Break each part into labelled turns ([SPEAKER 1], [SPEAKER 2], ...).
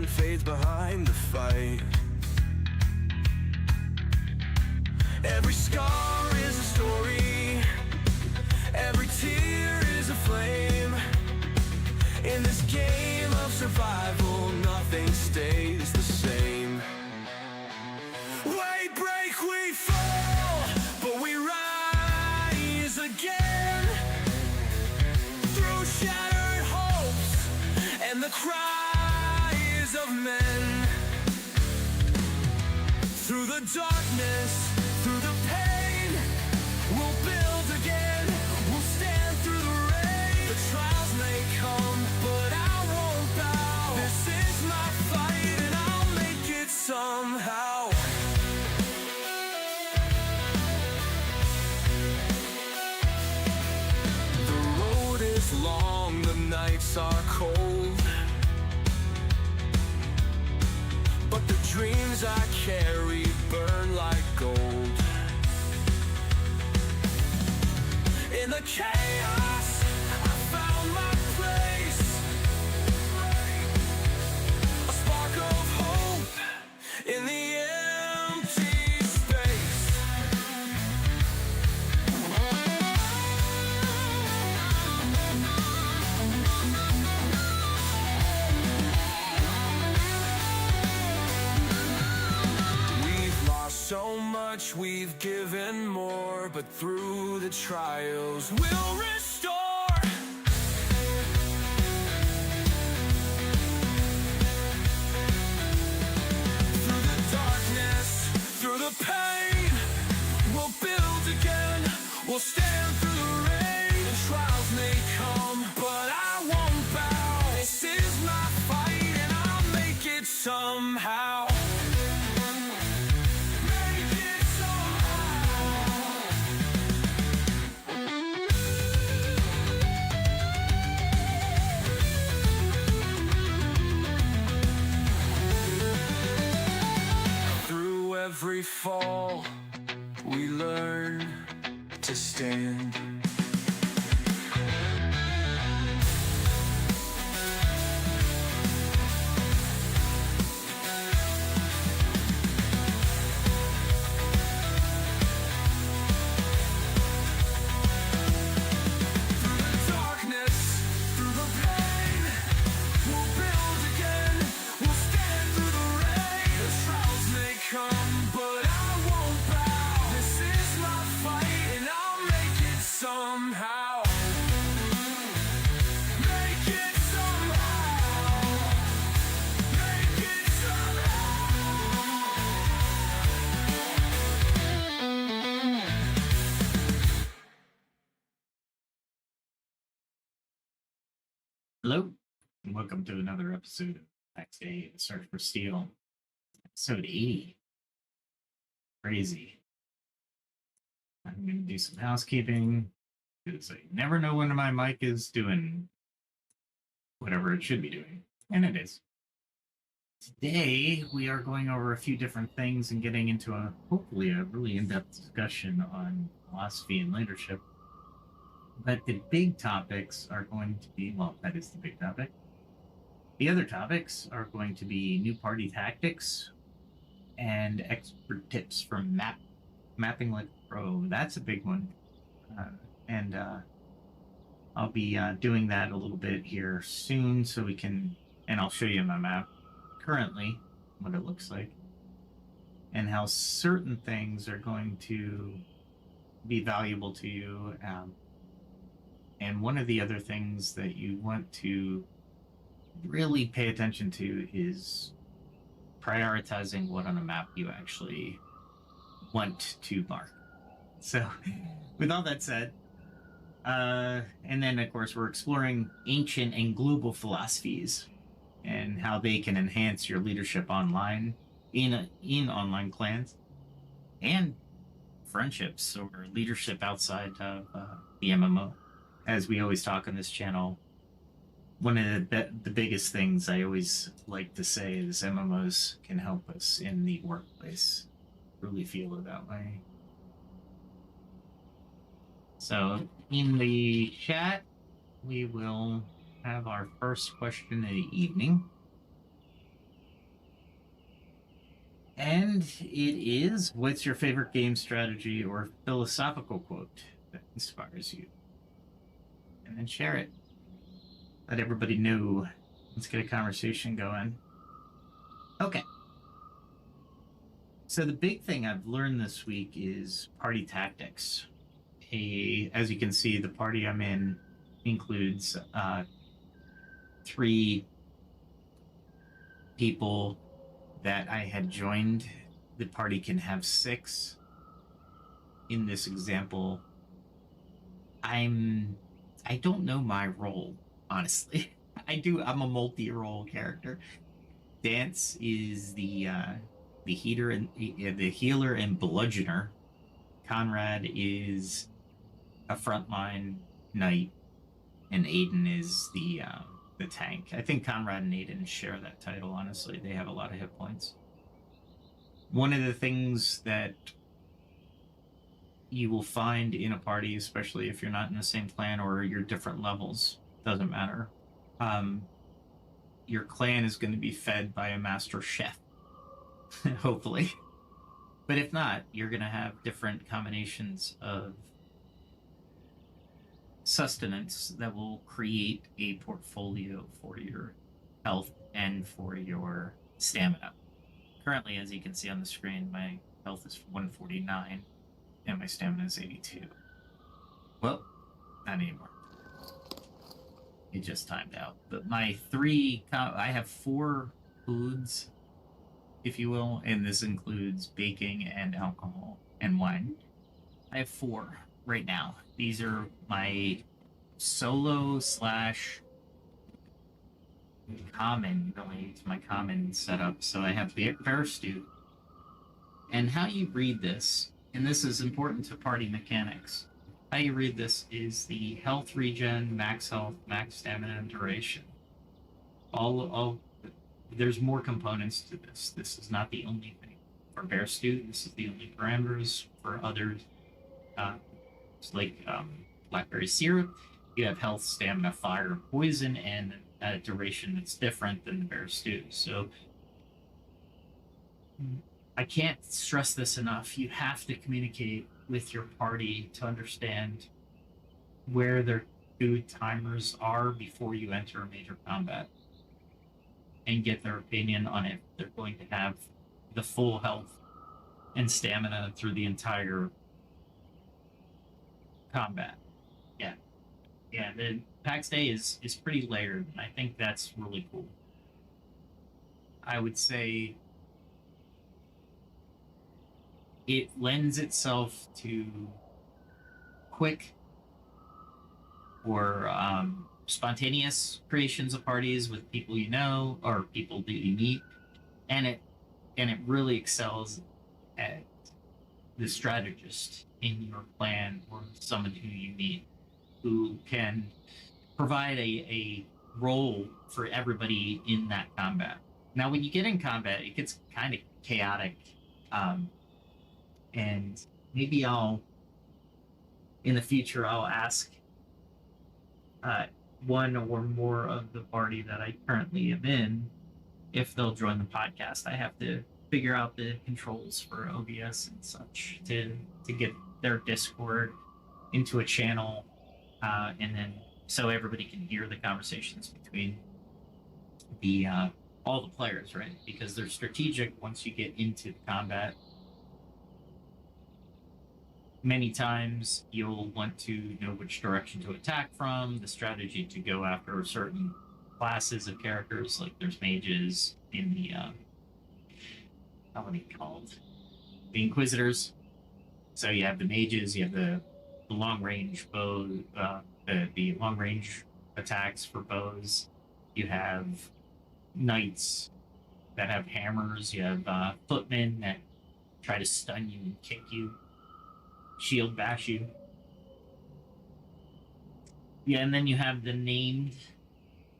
[SPEAKER 1] sun fades behind the fight. Every scar is a story, every tear is a flame. In this game of survival, nothing stays the same. We break, we fall, but we rise again. Through shattered hopes and the cries of men. Through the darkness, through the pain, we'll build again. We'll stand through the rain. The trials may come, but I won't bow. This is my fight and I'll make it somehow. The road is long, the nights are cold, but the dreams I carry burn like gold. In the chaos, I found my place, a spark of hope in the empty space. We've lost so much, we've given more, but through the trials we'll restore. Through the darkness, through the pain, we'll build again. We'll stand through the rain. The trials may come, but I won't bow. This is my fight and I'll make it somehow. Every fall, we learn to stand. Through the darkness, through the pain, we'll build again. We'll stand through the rain. The trials may come, but I won't bow. This is my fight and I'll make it somehow. Make it somehow. Make it somehow.
[SPEAKER 2] Hello, and welcome to another episode of Pax Dei, The Search for Steel, episode 80. Crazy. I'm going to do some housekeeping, because I never know when my mic is doing whatever it should be doing, and it is. Today, we are going over a few different things and getting into hopefully a really in-depth discussion on philosophy and leadership. But the big topics are going to be, well, that is the big topic. The other topics are going to be new party tactics and expert tips from mapping like a pro. That's a big one. And I'll be doing that a little bit here soon so we can, and I'll show you my map currently, what it looks like, and how certain things are going to be valuable to you. And one of the other things that you want to really pay attention to is prioritizing what on a map you actually want to mark. So, with all that said, and then of course we're exploring ancient and global philosophies and how they can enhance your leadership online in online clans and friendships or leadership outside of the MMO. As we always talk on this channel, one of the biggest things I always like to say is MMOs can help us in the workplace. Really feel it that way. So in the chat, we will have our first question of the evening. And it is, what's your favorite game strategy or philosophical quote that inspires you? And then share it. Let everybody know. Let's get a conversation going. Okay. So the big thing I've learned this week is party tactics. As you can see, the party I'm in includes 3 people that I had joined. The party can have 6. In this example, I don't know my role, honestly. I'm a multi-role character. Dance is the healer and bludgeoner. Conrad is a frontline knight, and Aiden is the tank. I think Conrad and Aiden share that title. Honestly, they have a lot of hit points. One of the things that you will find in a party, especially if you're not in the same clan or you're different levels, doesn't matter. Your clan is going to be fed by a master chef, hopefully. But if not, you're going to have different combinations of sustenance that will create a portfolio for your health and for your stamina. Currently, as you can see on the screen, my health is 149 and my stamina is 82. Well, not anymore. It just timed out. But I have 4 foods, if you will, and this includes baking and alcohol and wine. I have 4 right now. These are my solo / common, going to my common setup. So I have bear stew. And how you read this, and this is important to party mechanics, how you read this is the health regen, max health, max stamina, and duration. There's more components to this. This is not the only thing. For bear stew, this is the only parameters. For others, like blackberry syrup, you have health, stamina, fire, poison, and a duration that's different than the bear stew. So I can't stress this enough. You have to communicate with your party to understand where their food timers are before you enter a major combat and get their opinion on if they're going to have the full health and stamina through the entire combat. Yeah, the Pax Dei is pretty layered, and I think that's really cool. I would say it lends itself to quick or spontaneous creations of parties with people you know or people that you meet, and it really excels at the strategist in your clan or someone who you meet who can provide a role for everybody in that combat. Now, when you get in combat, it gets kind of chaotic, and maybe in the future I'll ask one or more of the party that I currently am in if they'll join the podcast. I have to figure out the controls for OBS and such to get their Discord into a channel, and then so everybody can hear the conversations between the all the players, right? Because they're strategic once you get into the combat. Many times you'll want to know which direction to attack from, the strategy to go after certain classes of characters, like there's mages in the how are they called? The Inquisitors. So you have the mages, you have the long range bow, the long range attacks for bows. You have knights that have hammers. You have footmen that try to stun you and kick you, shield bash you. Yeah, and then you have the named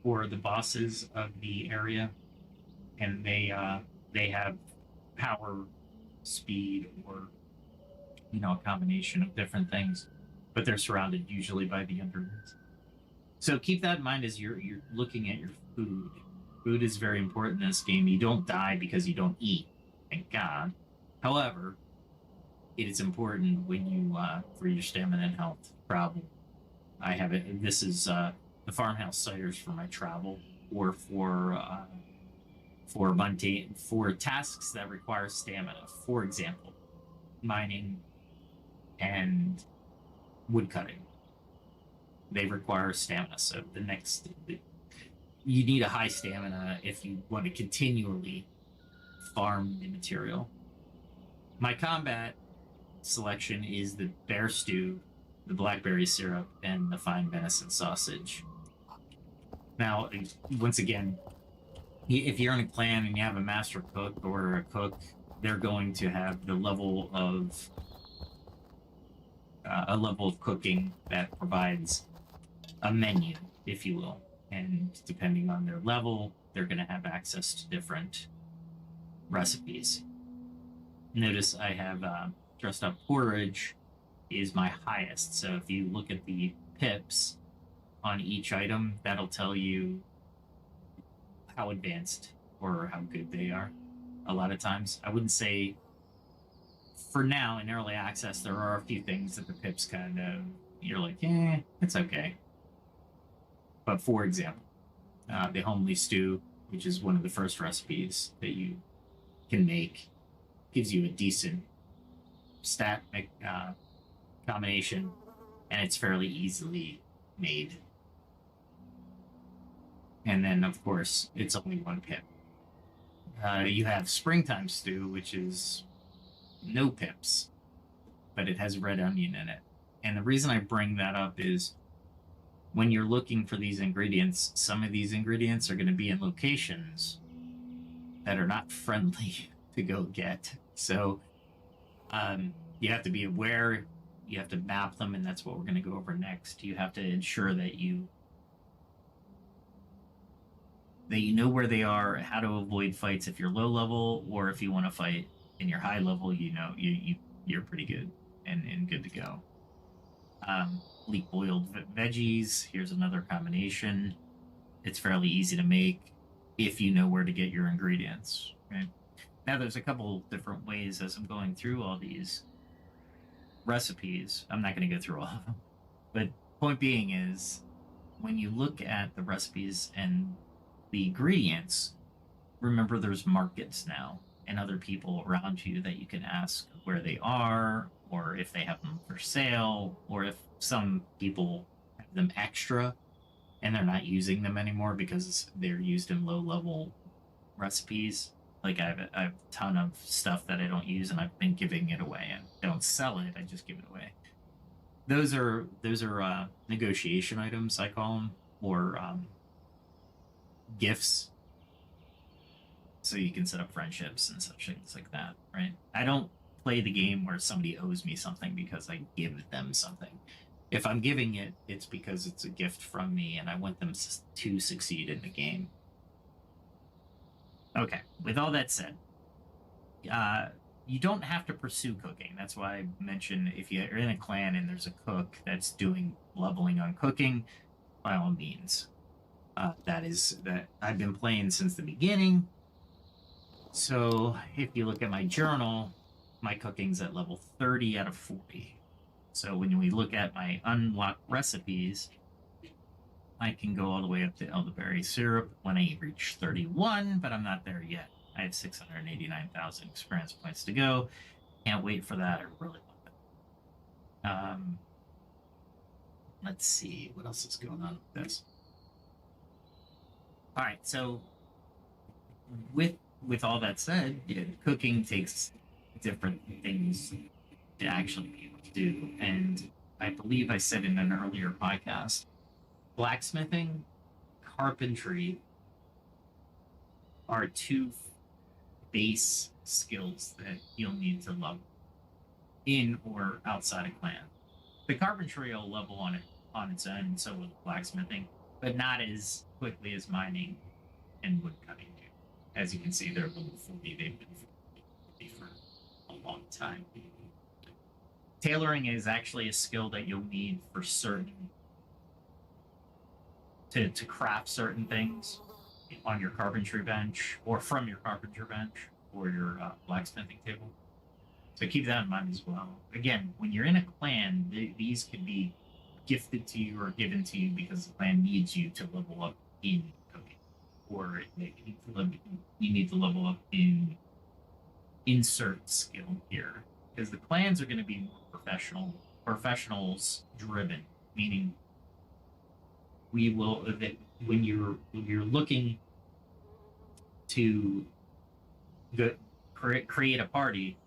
[SPEAKER 2] or the bosses of the area, and they have power, speed, or a combination of different things, but they're surrounded usually by the underlings. So keep that in mind as you're looking at your food. Food is very important in this game. You don't die because you don't eat. thank God. However, it is important when you for your stamina and health travel. I have it. This is the farmhouse ciders for my travel, or for mundane for tasks that require stamina. For example, mining and woodcutting. They require stamina. So you need a high stamina if you want to continually farm the material. My combat selection is the bear stew, the blackberry syrup, and the fine venison sausage. Now, once again, if you're in a clan and you have a master cook or a cook, they're going to have a level of cooking that provides a menu, if you will, and depending on their level, they're going to have access to different recipes. Notice I have dressed up porridge is my highest. So if you look at the pips on each item, that'll tell you how advanced or how good they are. A lot of times, I wouldn't say for now in early access, there are a few things that the pips kind of, you're like, it's okay. But for example, the homely stew, which is one of the first recipes that you can make, gives you a decent stat combination, and it's fairly easily made. And then, of course, it's only one pip. You have springtime stew, which is no pips, but it has red onion in it. And the reason I bring that up is when you're looking for these ingredients, some of these ingredients are going to be in locations that are not friendly to go get. So you have to be aware, you have to map them, and that's what we're going to go over next. You have to ensure that you know where they are, how to avoid fights if you're low level, or if you want to fight and you're high level, you're pretty good and good to go. Leek boiled veggies. Here's another combination. It's fairly easy to make if you know where to get your ingredients. Okay. Now there's a couple different ways as I'm going through all these recipes. I'm not going to go through all of them, but point being is when you look at the recipes and the ingredients, remember there's markets now and other people around you that you can ask where they are, or if they have them for sale, or if some people have them extra and they're not using them anymore because they're used in low level recipes. Like I have a ton of stuff that I don't use and I've been giving it away. And don't sell it, I just give it away. Those are negotiation items, I call them, or gifts, so you can set up friendships and such things like that, right? I don't play the game where somebody owes me something because I give them something. If I'm giving it, it's because it's a gift from me and I want them to succeed in the game. Okay, with all that said, you don't have to pursue cooking. That's why I mentioned if you're in a clan and there's a cook that's doing leveling on cooking, by all means. That I've been playing since the beginning. So if you look at my journal, my cooking's at level 30 out of 40. So when we look at my unlocked recipes, I can go all the way up to elderberry syrup when I reach 31, but I'm not there yet. I have 689,000 experience points to go. Can't wait for that. I really love it. Let's see what else is going on with this. All right, so with all that said, cooking takes different things to actually be able to do, and I believe I said in an earlier podcast, blacksmithing, carpentry are two base skills that you'll need to level in or outside a clan. The carpentry will level on its own, and so will blacksmithing, but not as quickly as mining and woodcutting do. As you can see, they're level 40. They've been 40 for a long time. Tailoring is actually a skill that you'll need for certain to craft certain things on your carpentry bench or from your carpentry bench. or your blacksmithing table. So keep that in mind as well. Again, when you're in a clan, these could be gifted to you or given to you because the clan needs you to level up in cooking, or you need to level up in insert skill here, because the clans are going to be more professionals driven, meaning we will that when you're looking to go, create a party,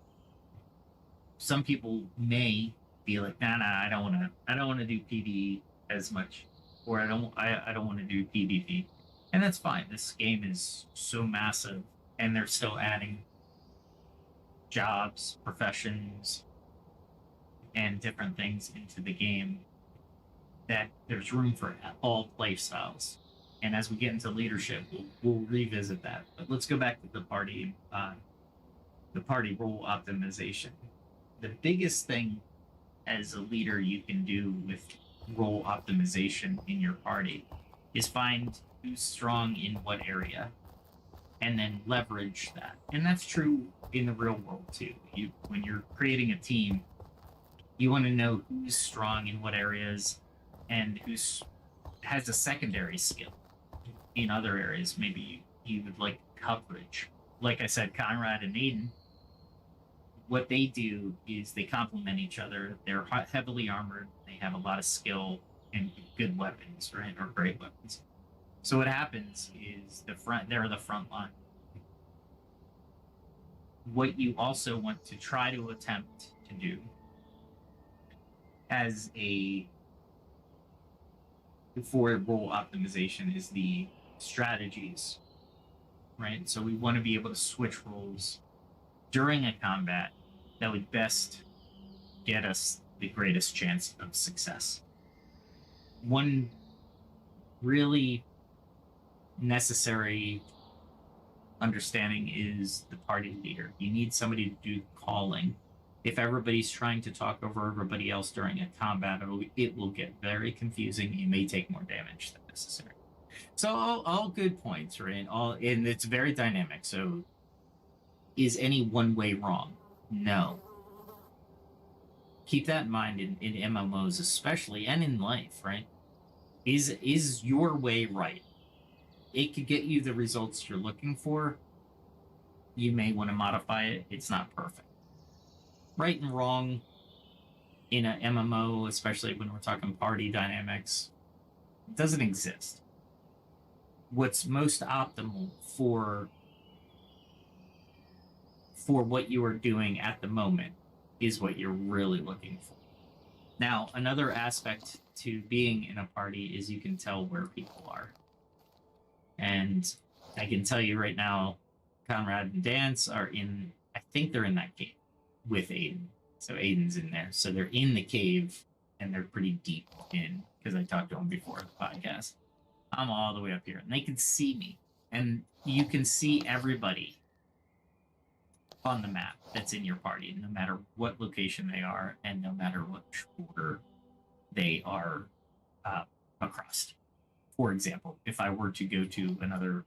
[SPEAKER 2] some people may be like, nah, I don't want to do PvE as much, or I don't want to do PvP, and that's fine. This game is so massive, and they're still adding jobs, professions, and different things into the game that there's room for all play styles. And as we get into leadership, we'll revisit that. But let's go back to the party role optimization. The biggest thing as a leader you can do with role optimization in your party is find who's strong in what area and then leverage that. And that's true in the real world too. When you're creating a team, you want to know who's strong in what areas and who's has a secondary skill in other areas. Maybe you would like coverage. Like I said, Conrad and Aiden, what they do is they complement each other. They're heavily armored. They have a lot of skill and good weapons, right? Or great weapons. So what happens is they're the front line. What you also want to try to attempt to do as for role optimization is the strategies, right? So we want to be able to switch roles during a combat that would best get us the greatest chance of success. One really necessary understanding is the party leader. You need somebody to do calling. If everybody's trying to talk over everybody else during a combat, it will get very confusing. You may take more damage than necessary. So all good points, right? And it's very dynamic. So is any one way wrong? No. Keep that in mind in MMOs especially, and in life, right? Is your way right? It could get you the results you're looking for. You may want to modify it. It's not perfect. Right and wrong in an MMO, especially when we're talking party dynamics, doesn't exist. What's most optimal for what you are doing at the moment is what you're really looking for. Now, another aspect to being in a party is you can tell where people are. And I can tell you right now, Conrad and Dance are I think they're in that cave with Aiden. So Aiden's in there. So they're in the cave and they're pretty deep in, because I talked to them before the podcast. I'm all the way up here and they can see me. And you can see everybody on the map that's in your party, no matter what location they are and no matter which border they are across. For example, if I were to go to another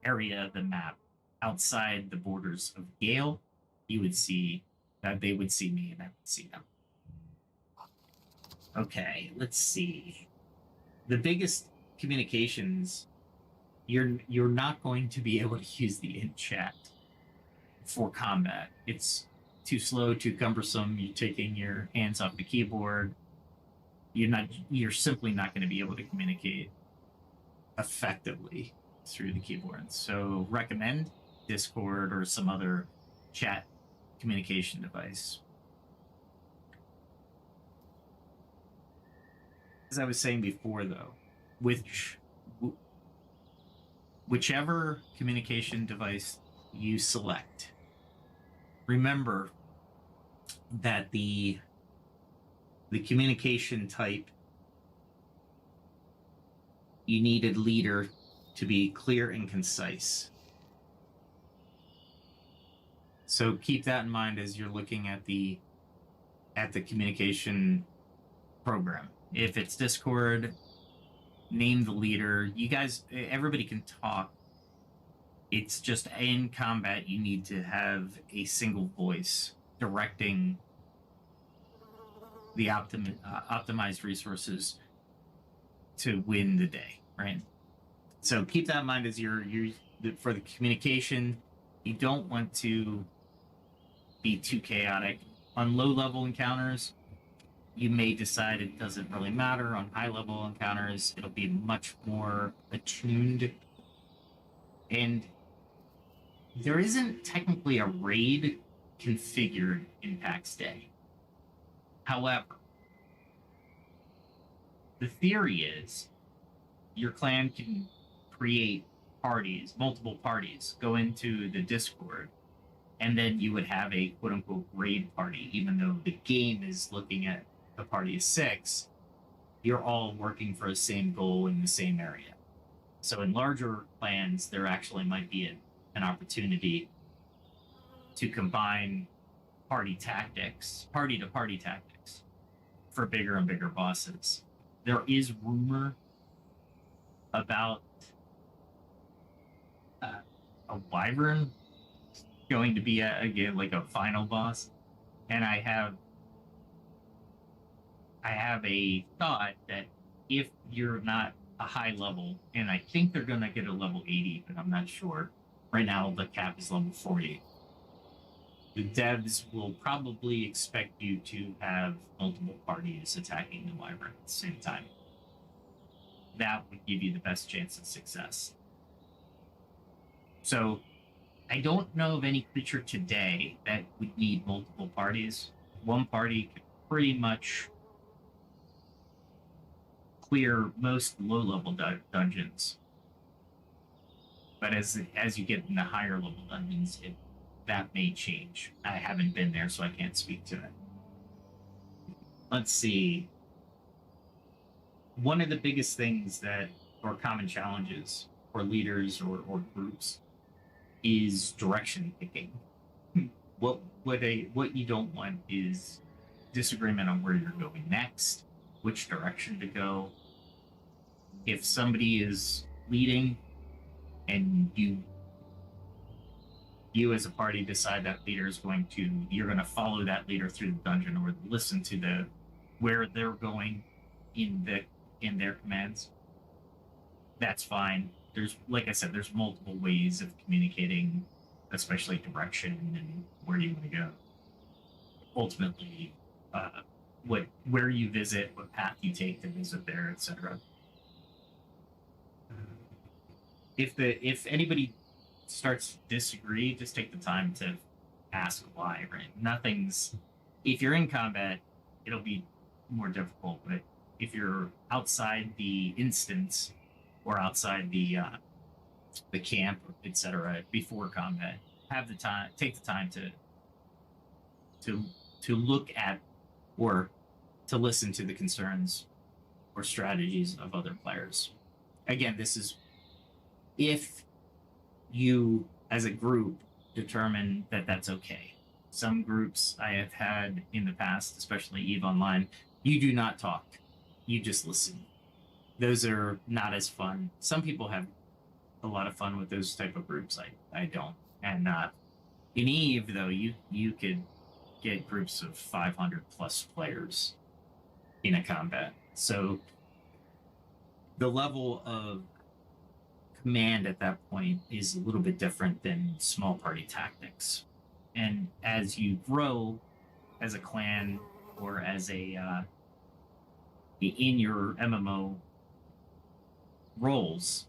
[SPEAKER 2] area of the map outside the borders of Gale, you would see that they would see me and I would see them. Okay, let's see. The biggest communications, you're not going to be able to use the in chat for combat. It's too slow, too cumbersome. You're taking your hands off the keyboard. You're simply not going to be able to communicate effectively through the keyboard. So recommend Discord or some other chat communication device. As I was saying before, though, whichever communication device you select, remember that the communication type, you need a leader to be clear and concise. So keep that in mind as you're looking at the communication program. If it's Discord, name the leader. You guys, everybody can talk, It's just in combat, you need to have a single voice directing the optimized resources to win the day, right? So keep that in mind as for the communication. You don't want to be too chaotic. On low level encounters, you may decide it doesn't really matter. On high level encounters, it'll be much more attuned. And there isn't technically a raid configured in Pax Dei. However, the theory is your clan can create parties, multiple parties, go into the Discord, and then you would have a quote unquote raid party, even though the game is looking at a party of 6, you're all working for the same goal in the same area. So in larger clans, there actually might be an opportunity to combine party to party tactics for bigger and bigger bosses. There is rumor about a wyvern going to be again like a final boss, and I have a thought that if you're not a high level, and I think they're gonna get a level 80, but I'm not sure. Right now the cap is level 40. The devs will probably expect you to have multiple parties attacking the wyvern at the same time. That would give you the best chance of success. So I don't know of any creature today that would need multiple parties. One party could pretty much clear most low-level dungeons. But as you get into higher level dungeons, that may change. I haven't been there, so I can't speak to it. Let's see. One of the biggest things or common challenges for leaders or groups is direction picking. What you don't want is disagreement on where you're going next, which direction to go. If somebody is leading and you as a party decide that leader is you're going to follow that leader through the dungeon or listen to where they're going in their commands, that's fine. Like I said, there's multiple ways of communicating, especially direction and where you want to go. Ultimately, where you visit, what path you take to visit there, etc. If anybody starts to disagree, just take the time to ask why, right? If you're in combat, it'll be more difficult, but if you're outside the instance or outside the camp, etc., before combat, take the time to look at or to listen to the concerns or strategies of other players. Again, this is if you as a group determine that that's okay. Some groups I have had in the past, especially EVE Online, you do not talk. You just listen. Those are not as fun. Some people have a lot of fun with those type of groups. I don't. And in EVE, though, you could get groups of 500 plus players in a combat. So the level of command at that point is a little bit different than small party tactics. And as you grow as a clan or as in your MMO roles,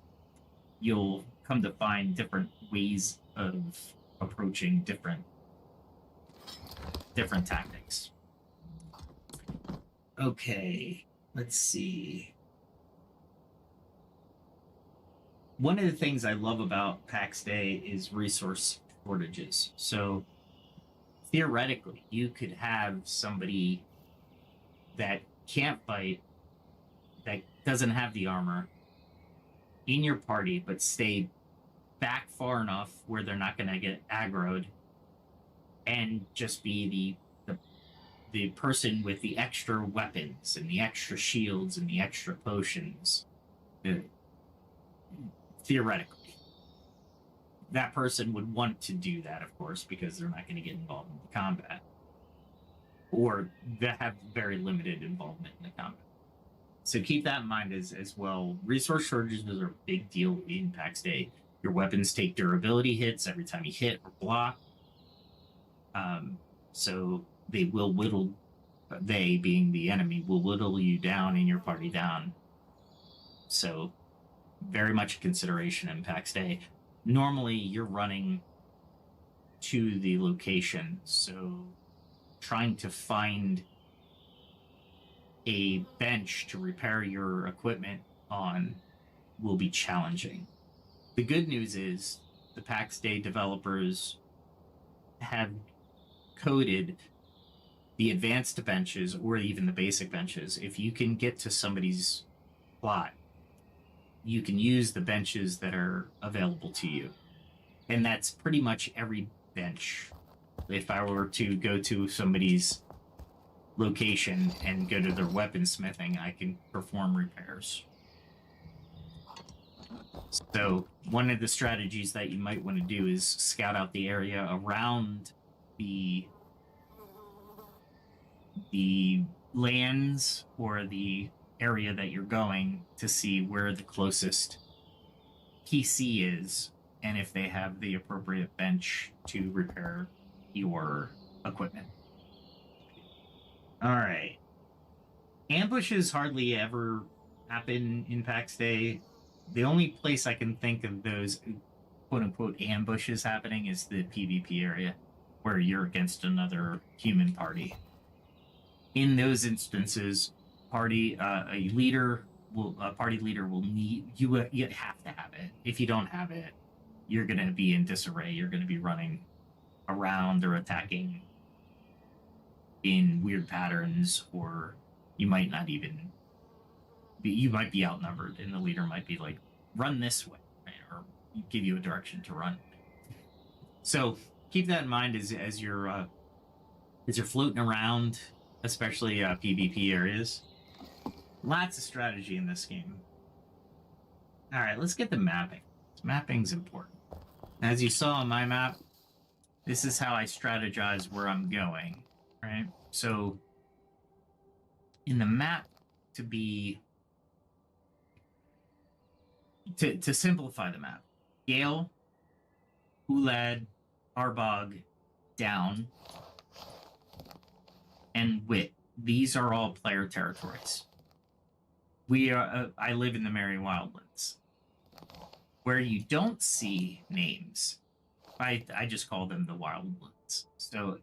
[SPEAKER 2] you'll come to find different ways of approaching different tactics. Okay, let's see. One of the things I love about Pax Dei is resource shortages. So theoretically, you could have somebody that can't fight, that doesn't have the armor in your party, but stay back far enough where they're not going to get aggroed, and just be the person with the extra weapons and the extra shields and the extra potions. Theoretically. that person would want to do that, of course, because they're not going to get involved in the combat, or that have very limited involvement in the combat. So keep that in mind as well. Resource shortages are a big deal in Pax Day. Your weapons take durability hits every time you hit or block. So they will whittle, they being the enemy, will whittle you down and your party down. So very much a consideration in Pax Day. Normally you're running to the location, so trying to find a bench to repair your equipment on will be challenging. The good news is the Pax Day developers have coded the advanced benches or even the basic benches. If you can get to somebody's plot, you can use the benches that are available to you. And that's pretty much every bench. If I were to go to somebody's location and go to their weaponsmithing, I can perform repairs. So one of the strategies that you might want to do is scout out the area around the lands or the area that you're going to see where the closest PC is and if they have the appropriate bench to repair your equipment. All right. Ambushes hardly ever happen in Pax Day. The only place I can think of those quote-unquote ambushes happening is the PvP area, where you're against another human party. In those instances, a party leader will need you. You have to have it. If you don't have it, you're going to be in disarray. You're going to be running around or attacking in weird patterns, or you might not even be, you might be outnumbered and the leader might be like, run this way, right? Or give you a direction to run. So keep that in mind as you're floating around, especially PvP areas. Lots of strategy in this game. All right, let's get the mapping. Mapping's important. As you saw on my map, this is how I strategize where I'm going, right? So in the map, to simplify the map, Gale, Ulad, Arbog, Down, and Wit. These are all player territories. I live in the Merry Wildlands. Where you don't see names, I just call them the Wildlands. So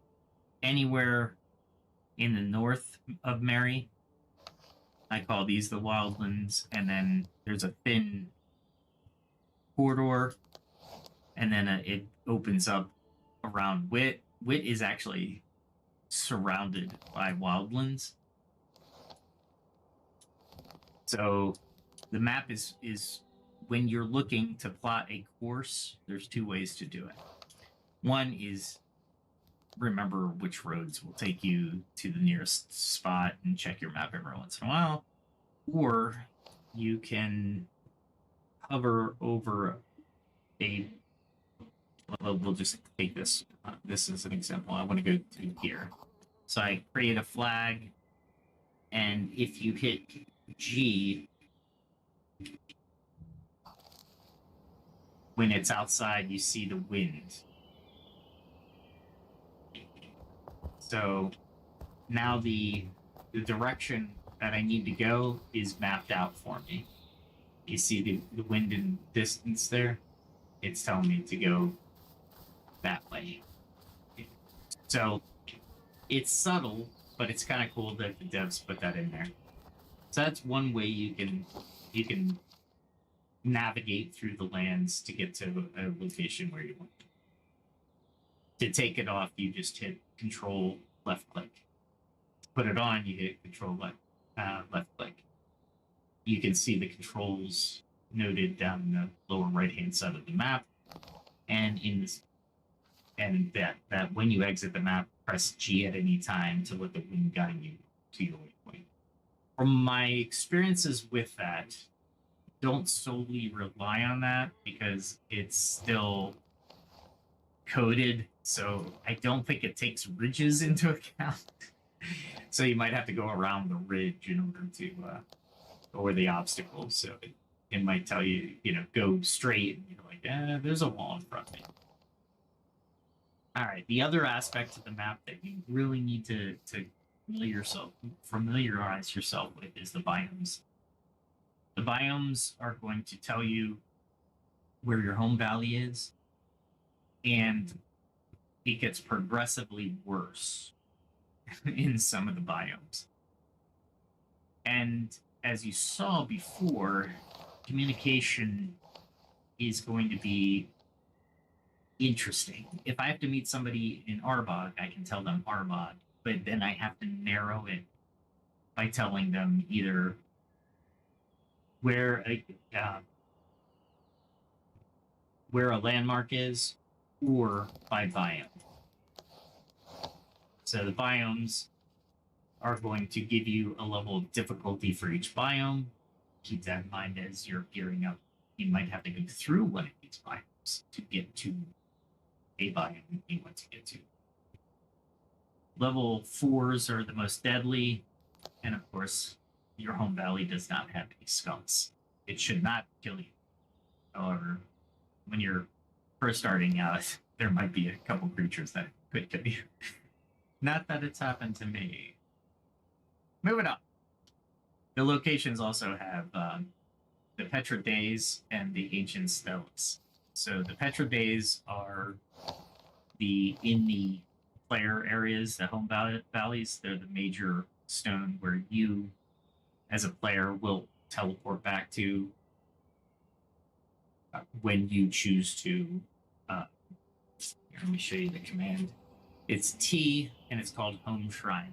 [SPEAKER 2] anywhere in the north of Merry, I call these the Wildlands, and then there's a thin corridor, and then it opens up around Wit. Wit is actually surrounded by Wildlands. So the map is when you're looking to plot a course, there's two ways to do it. One is remember which roads will take you to the nearest spot and check your map every once in a while, or you can hover over we'll just take this. This is an example. I want to go to here. So I create a flag, and if you hit G, when it's outside, you see the wind. So now the direction that I need to go is mapped out for me. You see the wind in distance there? It's telling me to go that way. So it's subtle, but it's kind of cool that the devs put that in there. So that's one way you can navigate through the lands to get to a location where you want. To take it off, you just hit Control left click. To put it on, you hit Control left click. You can see the controls noted down in the lower right hand side of the map, and that when you exit the map, press G at any time to let the wind guide you to your waypoint. From my experiences with that, don't solely rely on that because it's still coded, so I don't think it takes ridges into account. So you might have to go around the ridge in order to over the obstacles. So it might tell you, go straight, and you're like, there's a wall in front of me. All right, the other aspect of the map that you really need to familiarize yourself with is the biomes. The biomes are going to tell you where your home valley is, and it gets progressively worse in some of the biomes. And as you saw before, communication is going to be interesting. If I have to meet somebody in Arbog, I can tell them Arbog, but then I have to narrow it by telling them either where a landmark is or by biome. So the biomes are going to give you a level of difficulty for each biome. Keep that in mind as you're gearing up. You might have to go through one of these biomes to get to a biome you want to get to. Level 4s are the most deadly, and of course, your home valley does not have any skunks. It should not kill you. However, when you're first starting out, there might be a couple creatures that could kill you. Not that it's happened to me. Moving on. The locations also have the Petra Days and the Ancient Stelas. So the Petra Days are in the player areas, the home valleys. They're the major stone where you, as a player, will teleport back to when you choose to. Let me show you the command. It's T, and it's called Home Shrine.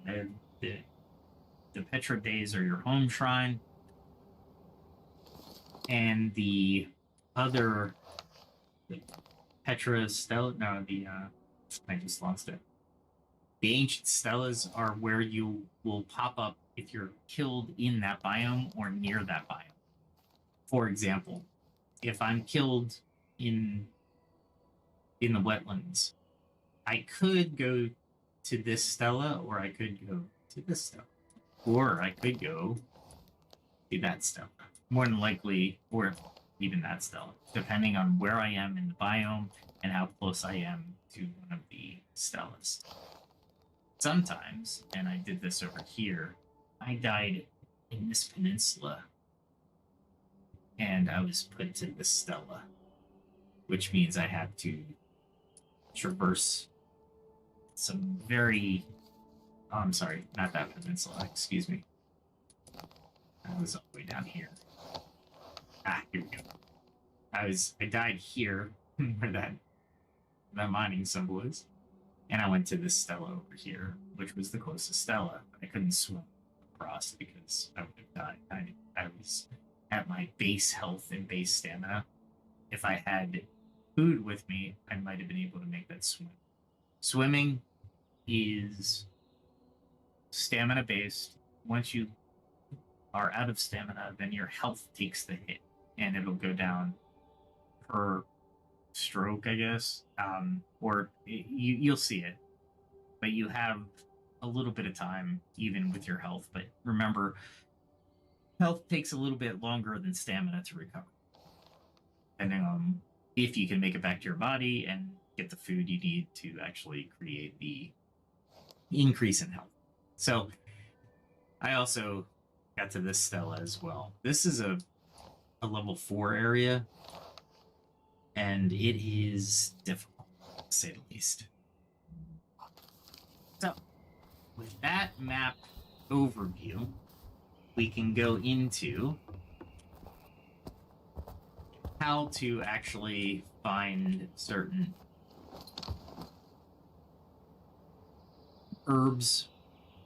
[SPEAKER 2] The Petra Days are your home shrine, and the other Petra Stella. No, I just lost it. The Ancient Stelas are where you will pop up if you're killed in that biome or near that biome. For example, if I'm killed in the wetlands, I could go to this Stella, or I could go to this Stella, or I could go to that Stella. More than likely, or even that Stella, depending on where I am in the biome and how close I am to one of the Stellas. Sometimes, and I did this over here, I died in this peninsula, and I was put to the Stella, which means I had to traverse some very... Oh, I'm sorry, not that peninsula, excuse me. I was all the way down here. Here we go. I died here, where that mining symbol is. And I went to this Stella over here, which was the closest Stella. I couldn't swim across because I would have died. I was at my base health and base stamina. If I had food with me, I might have been able to make that swim. Swimming is stamina based. Once you are out of stamina, then your health takes the hit, and it'll go down per stroke, I guess, or you'll see it, but you have a little bit of time even with your health. But remember, health takes a little bit longer than stamina to recover, depending on if you can make it back to your body and get the food you need to actually create the increase in health. So I also got to this Stella as well. This is a level 4 area, and it is difficult, to say the least. So, with that map overview, we can go into how to actually find certain herbs,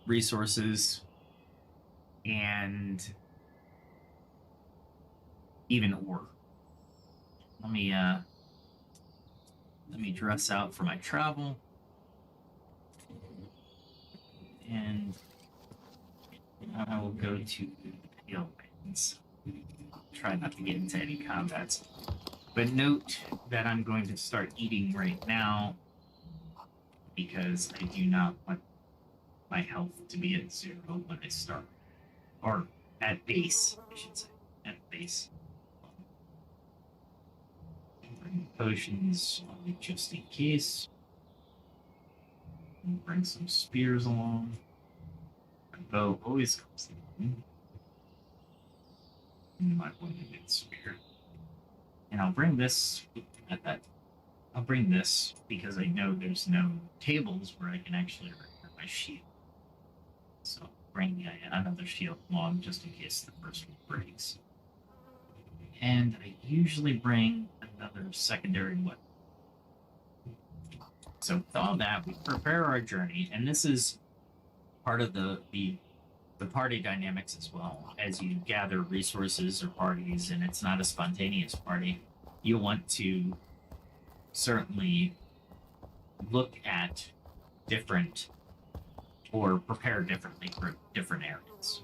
[SPEAKER 2] resources, and even ore. Let me dress out for my travel, and I will go to the Pale Lands. Try not to get into any combats. But note that I'm going to start eating right now because I do not want my health to be at 0 when I start. Or at base, I should say. At base. Bring potions just in case. Bring some spears along. My bow always comes along. My one-handed spear. And I'll bring this at that. I'll bring this because I know there's no tables where I can actually repair my shield. So I'll bring another shield along just in case the first one breaks. And I usually bring another secondary weapon. So with all that, we prepare our journey, and this is part of the party dynamics as well. As you gather resources or parties, and it's not a spontaneous party, you want to certainly look at different or prepare differently for different areas.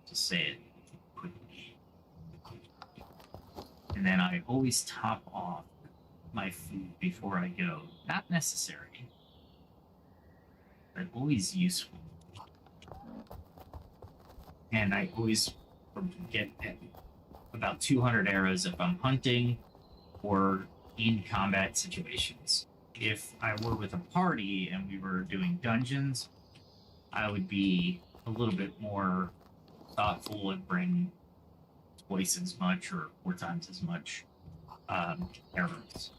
[SPEAKER 2] To say it quickly. And then I always top off my food before I go. Not necessary, but always useful. And I always get about 200 arrows if I'm hunting or in combat situations. If I were with a party and we were doing dungeons, I would be a little bit more thoughtful and bring twice as much or 4 times as much arrows.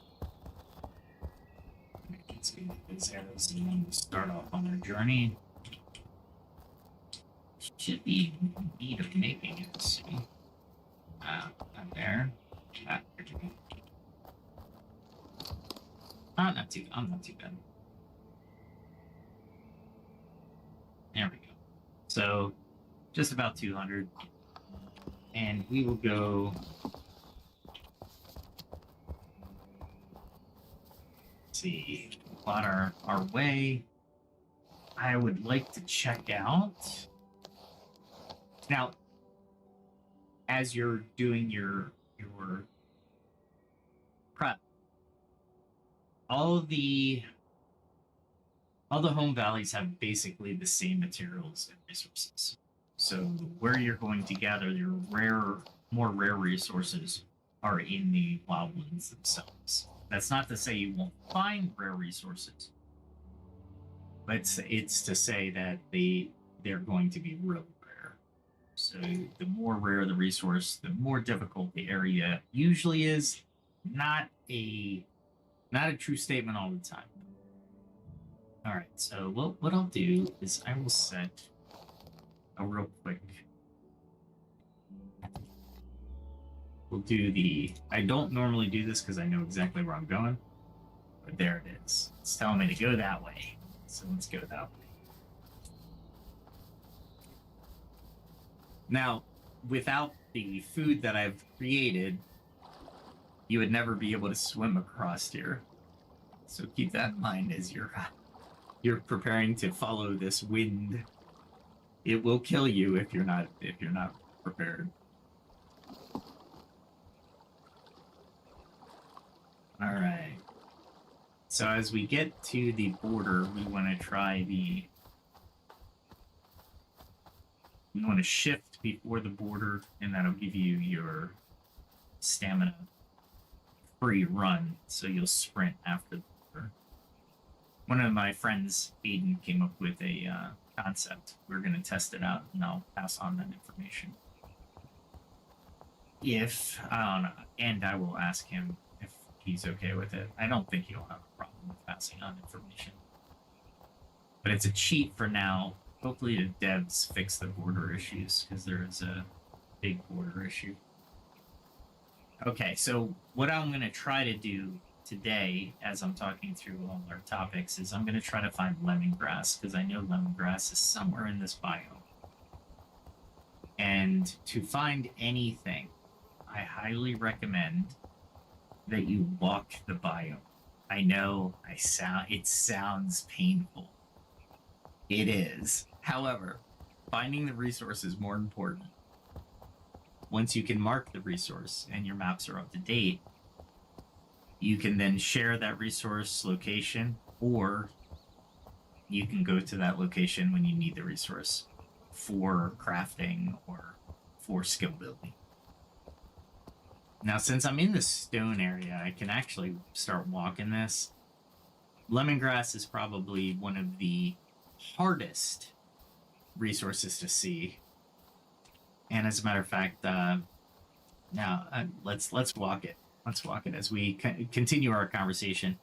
[SPEAKER 2] Let's get those arrows and then start off on our journey. Should be in need of making it soon. Not there. There we go. I'm not too bad. There we go. So, just about 200. And we will go. Let's see. On our way. I would like to check out. Now, as you're doing your prep, all the home valleys have basically the same materials and resources. So where you're going to gather your more rare resources are in the wildlands themselves. That's not to say you won't find rare resources, but it's to say that they're going to be really rare. So the more rare the resource, the more difficult the area usually is. Not a true statement all the time. All right, so what I'll do is I will set a real quick. We'll do I don't normally do this because I know exactly where I'm going, but there it is. It's telling me to go that way. So let's go that way. Now, without the food that I've created, you would never be able to swim across here. So keep that in mind as you're preparing to follow this wind. It will kill you if you're not prepared. All right. So as we get to the border, we want to shift before the border, and that'll give you your stamina free run, so you'll sprint after the border. One of my friends, Aiden, came up with a concept. We're going to test it out, and I'll pass on that information. And I will ask him if he's okay with it. I don't think he'll have a problem with passing on information. But it's a cheat for now. Hopefully the devs fix the border issues, because there is a big border issue. Okay, so what I'm going to try to do today, as I'm talking through all our topics, is I'm going to try to find lemongrass, because I know lemongrass is somewhere in this biome. And to find anything, I highly recommend that you walk the biome. I know it sounds painful. It is. However, finding the resource is more important. once you can mark the resource and your maps are up to date, you can then share that resource location, or you can go to that location when you need the resource for crafting or for skill building. Now, since I'm in the stone area, I can actually start walking this. Lemongrass is probably one of the hardest resources to see. And as a matter of fact, now let's walk it. Let's walk it as we continue our conversation.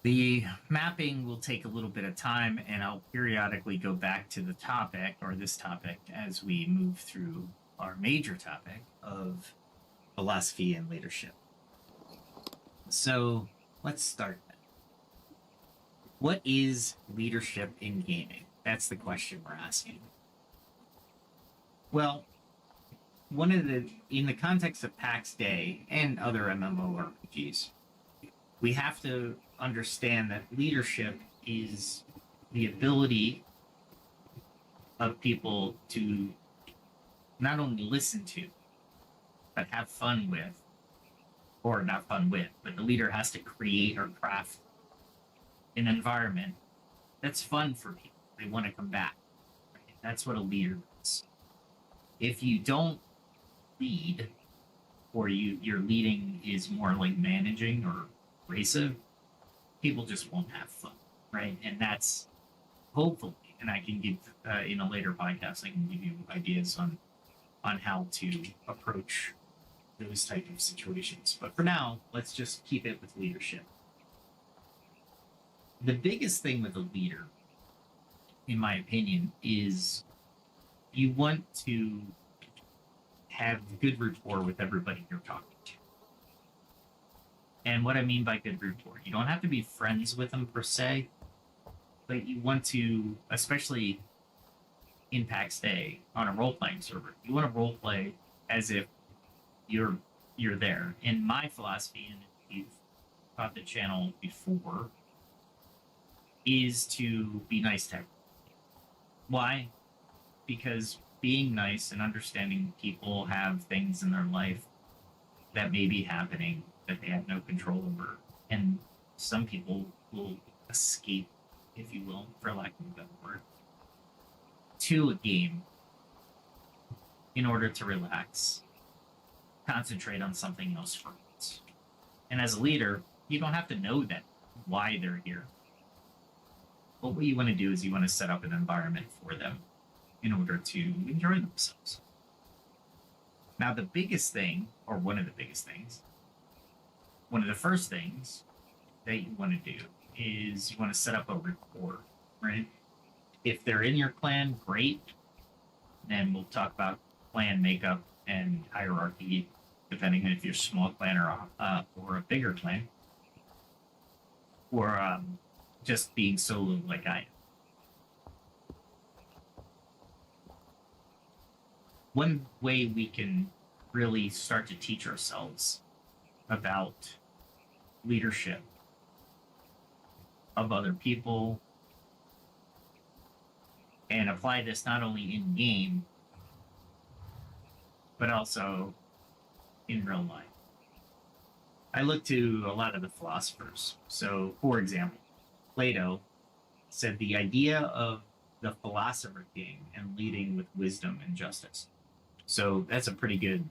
[SPEAKER 2] The mapping will take a little bit of time, and I'll periodically go back to the topic or this topic as we move through our major topic of philosophy and leadership. So let's start. What is leadership in gaming? That's the question we're asking. Well, in the context of Pax Dei and other MMORPGs, we have to understand that leadership is the ability of people to not only listen to, but have fun with, or not fun with, but the leader has to create or craft an environment that's fun for people. They want to come back. Right? That's what a leader is. If you don't lead, or your leading is more like managing or abrasive, people just won't have fun, right? And that's hopefully, and I can give in a later podcast, I can give you ideas on how to approach those type of situations. But for now, let's just keep it with leadership. The biggest thing with a leader, in my opinion, is you want to have good rapport with everybody you're talking to. And what I mean by good rapport, you don't have to be friends with them per se, but you want to, especially in Pax Dei on a role-playing server, you want to role-play as if you're there. In my philosophy, and if you've taught the channel before, is to be nice to everyone. Why? Because being nice and understanding people have things in their life that may be happening that they have no control over. And some people will escape, if you will, for lack of a better word, to a game in order to relax, concentrate on something else for once. And as a leader, you don't have to know that why they're here. But what you want to do is you want to set up an environment for them in order to enjoy themselves. Now, the biggest thing, or one of the biggest things, one of the first things that you want to do is you want to set up a rapport, right? If they're in your clan, great. Then we'll talk about clan makeup and hierarchy, depending on if you're a small clan or a bigger clan, or just being solo like I am. One way we can really start to teach ourselves about leadership of other people and apply this not only in game, but also in real life. I look to a lot of the philosophers. So, for example, Plato said the idea of the philosopher king and leading with wisdom and justice. So that's a pretty good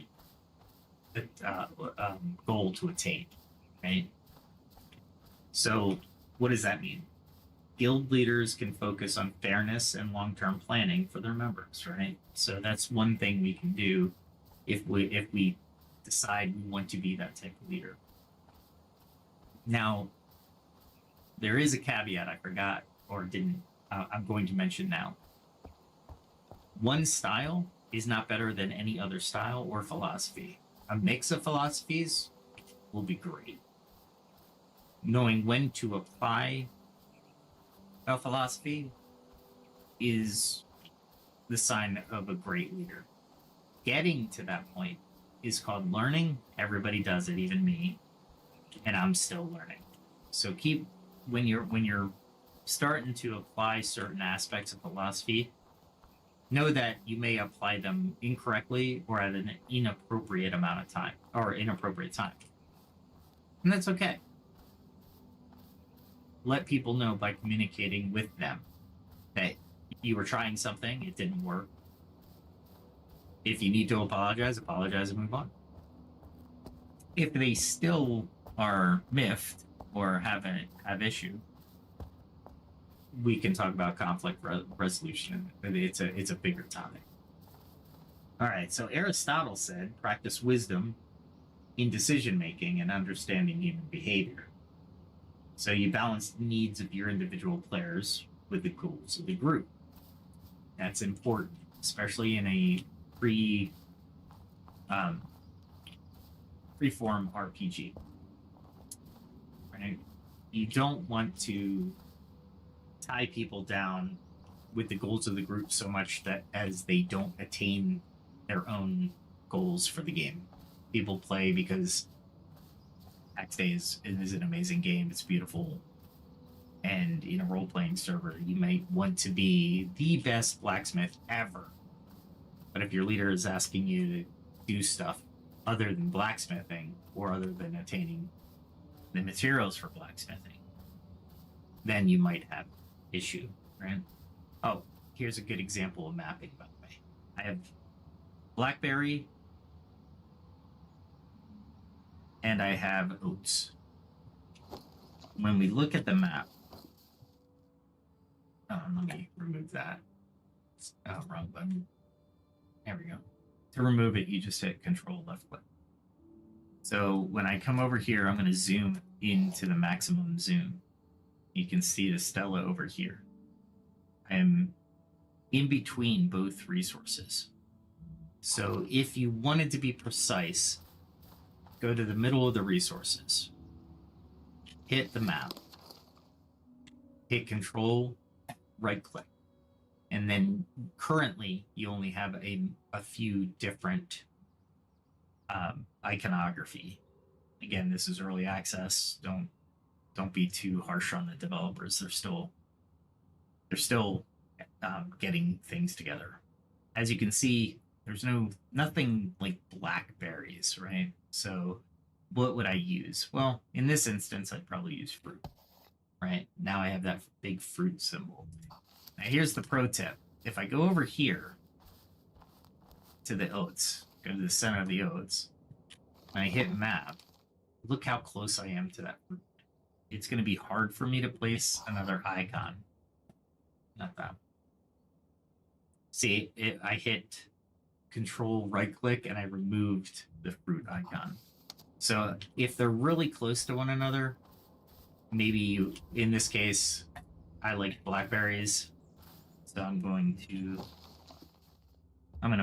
[SPEAKER 2] goal to attain, right? So what does that mean? Guild leaders can focus on fairness and long-term planning for their members, right? So that's one thing we can do if we decide we want to be that type of leader. Now, there is a caveat I forgot or didn't. I'm going to mention now. One style is not better than any other style or philosophy. A mix of philosophies will be great. Knowing when to apply a philosophy is the sign of a great leader. Getting to that point is called learning. Everybody does it, even me, and I'm still learning. So when you're starting to apply certain aspects of philosophy, know that you may apply them incorrectly or at an inappropriate amount of time or inappropriate time. And that's okay. Let people know by communicating with them that you were trying something, it didn't work. If you need to apologize and move on. If they still are miffed or have issue, we can talk about conflict resolution. It's a bigger topic. All right. So Aristotle said, practice wisdom in decision making and understanding human behavior. So you balance the needs of your individual players with the goals of the group. That's important, especially in a freeform RPG. Right? You don't want to tie people down with the goals of the group so much that as they don't attain their own goals for the game. People play because Pax Dei is an amazing game. It's beautiful. And in a role-playing server, you might want to be the best blacksmith ever. But if your leader is asking you to do stuff other than blacksmithing or other than attaining the materials for blacksmithing, then you might have issue, right? Oh, here's a good example of mapping, by the way. I have blackberry and I have oats. When we look at the map, let me remove that. Wrong button. There we go. To remove it, you just hit Control left click. So when I come over here, I'm going to zoom into the maximum zoom. You can see the Stella over here. I am in between both resources. So if you wanted to be precise, go to the middle of the resources, hit the map, hit Control, right click. And then currently you only have a few different iconography. Again, this is early access. Don't be too harsh on the developers. They're still getting things together. As you can see, there's nothing like blackberries, right? So what would I use? Well, in this instance, I'd probably use fruit, right? Now I have that big fruit symbol. Now here's the pro tip. If I go over here to the oats, go to the center of the oats, and I hit map, look how close I am to that fruit. It's going to be hard for me to place another icon. Not that. See, I hit Control right click and I removed the fruit icon. So if they're really close to one another, maybe in this case, I like blackberries. So I'm going to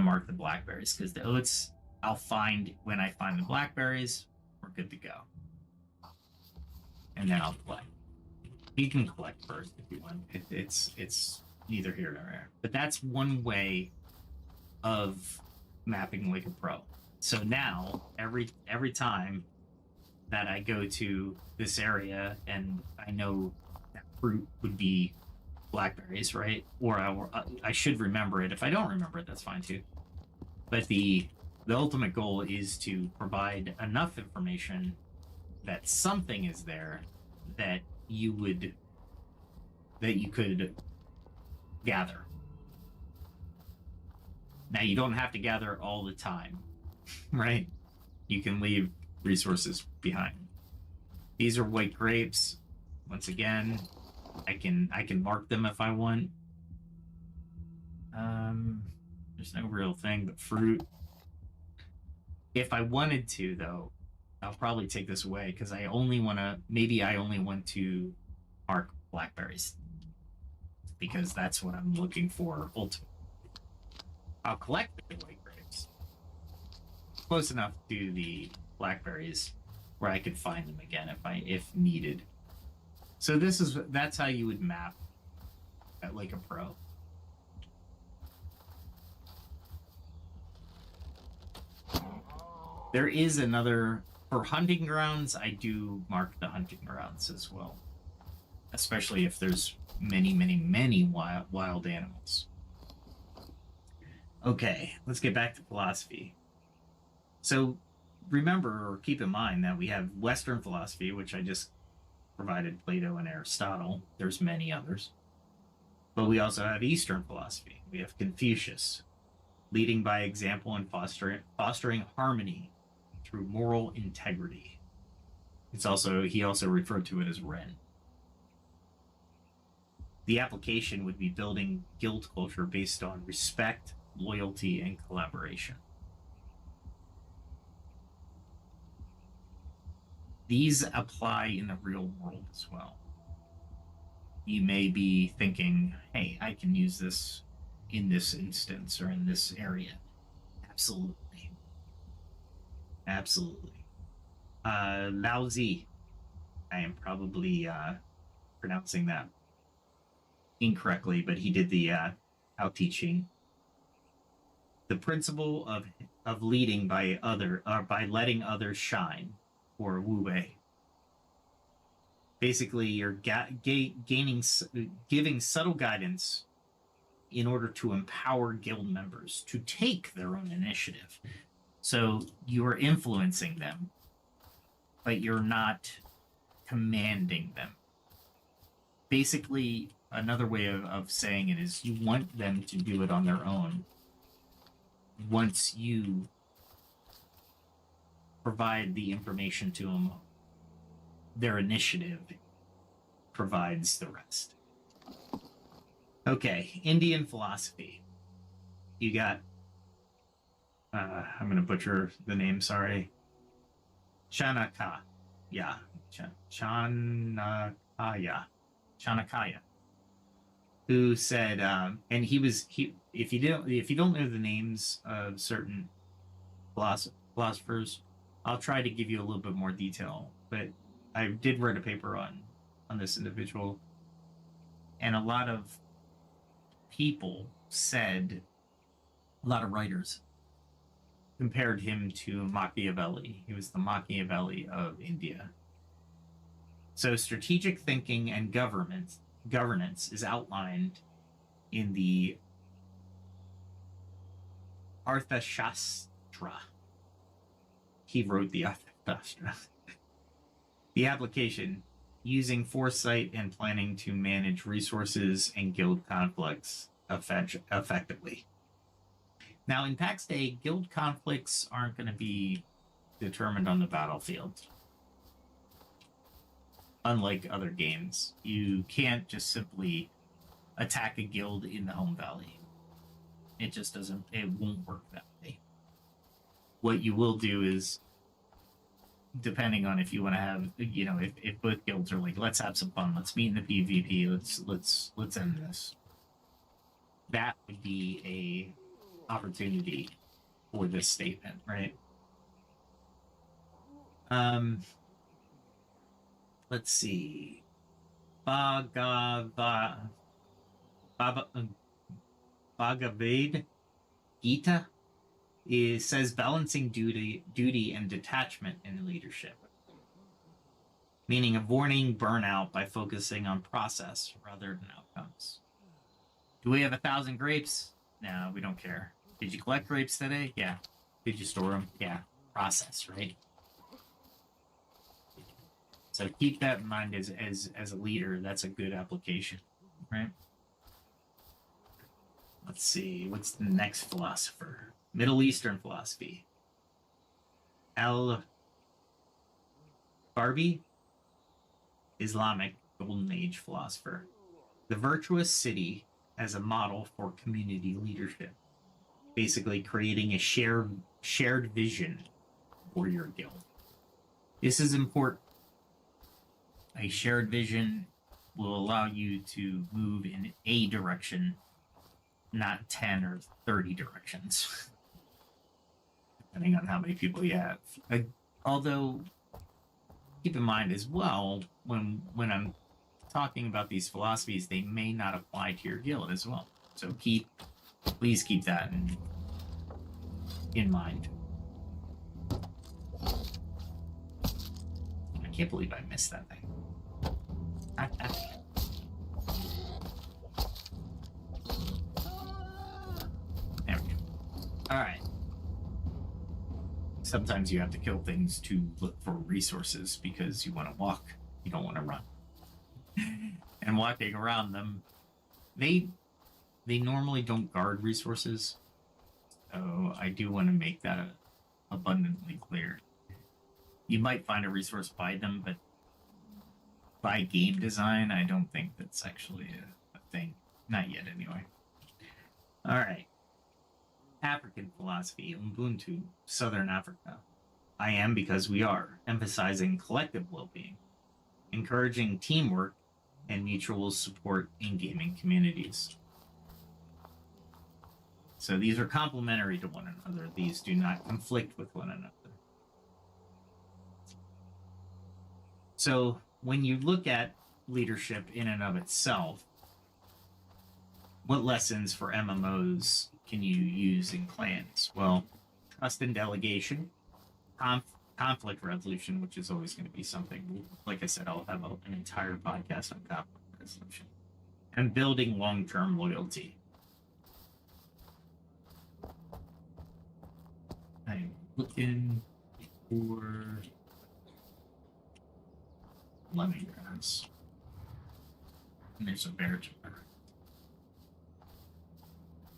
[SPEAKER 2] mark the blackberries because the oats I'll find when I find the blackberries. We're good to go. And then I'll collect. You can collect first if you want. It's neither here nor there. But that's one way of mapping like a pro. So now every time that I go to this area and I know that fruit would be blackberries, right? Or I should remember it. If I don't remember it, that's fine too. But the ultimate goal is to provide enough information that something is there that you could gather. Now you don't have to gather all the time, right? You can leave resources behind. These are white grapes. Once again, I can mark them if I want. There's no real thing but fruit. If I wanted to, though, I'll probably take this away because I only want to mark blackberries because that's what I'm looking for ultimately. I'll collect the white grapes. Close enough to the blackberries where I could find them again if needed. So that's how you would map at like a pro. There is another for hunting grounds. I do mark the hunting grounds as well, especially if there's many wild animals. Okay, let's get back to philosophy. So remember or keep in mind that we have Western philosophy, which I just provided Plato and Aristotle. There's many others. But we also have Eastern philosophy. We have Confucius, leading by example and fostering harmony through moral integrity. He also referred to it as Ren. The application would be building guild culture based on respect, loyalty, and collaboration. These apply in the real world as well. You may be thinking, hey, I can use this in this instance or in this area. Absolutely. Absolutely. Lao Tzu. I am probably pronouncing that incorrectly, but he did the out teaching. The principle of leading by letting others shine, or wu wei. Basically, you're giving subtle guidance in order to empower guild members to take their own initiative. So you are influencing them, but you're not commanding them. Basically, another way of saying it is you want them to do it on their own once you provide the information to them. Their initiative provides the rest. Okay, Indian philosophy. You got, I'm going to butcher the name, sorry. Chanakya. Chanakya. Who said, and if you don't know the names of certain philosophers, I'll try to give you a little bit more detail. But I did write a paper on this individual, and a lot of people said, a lot of writers compared him to Machiavelli. He was the Machiavelli of India. So strategic thinking and governance is outlined in the Arthashastra. He wrote the Arthashastra. The application, using foresight and planning to manage resources and guild conflicts effectively. Now, in Pax Dei, guild conflicts aren't going to be determined on the battlefield. Unlike other games, you can't just simply attack a guild in the home valley. It just doesn't, it won't work that way. What you will do is, depending on if you want to have, if both guilds are like, let's have some fun, let's meet in the PvP, let's end this. That would be a opportunity for this statement, right? Let's see. Bhagavad Gita says balancing duty and detachment in leadership, meaning avoiding burnout by focusing on process rather than outcomes. Do we have 1,000 grapes? No, we don't care. Did you collect grapes today? Yeah. Did you store them? Yeah. Process, right? So keep that in mind as a leader. That's a good application, right? Let's see. What's the next philosopher? Middle Eastern philosophy. Al-Farabi, Islamic Golden Age philosopher. The virtuous city as a model for community leadership. Basically creating a shared vision for your guild. This is important. A shared vision will allow you to move in a direction, not 10 or 30 directions, depending on how many people you have. Although, keep in mind as well, when I'm talking about these philosophies, they may not apply to your guild as well. So please keep that in mind. I can't believe I missed that thing. There we go. All right. Sometimes you have to kill things to look for resources because you want to walk, you don't want to run. And walking around them, they normally don't guard resources. So I do want to make that abundantly clear. You might find a resource by them, but by game design, I don't think that's actually a thing. Not yet, anyway. All right. African philosophy, Ubuntu, Southern Africa. I am because we are, emphasizing collective well being, encouraging teamwork and mutual support in gaming communities. So these are complementary to one another. These do not conflict with one another. So when you look at leadership in and of itself, what lessons for MMOs can you use in clans? Well, trust and delegation, conflict resolution, which is always going to be something. Like I said, I'll have an entire podcast on conflict resolution, and building long-term loyalty. I'm looking for lemongrass. And there's a bear jar.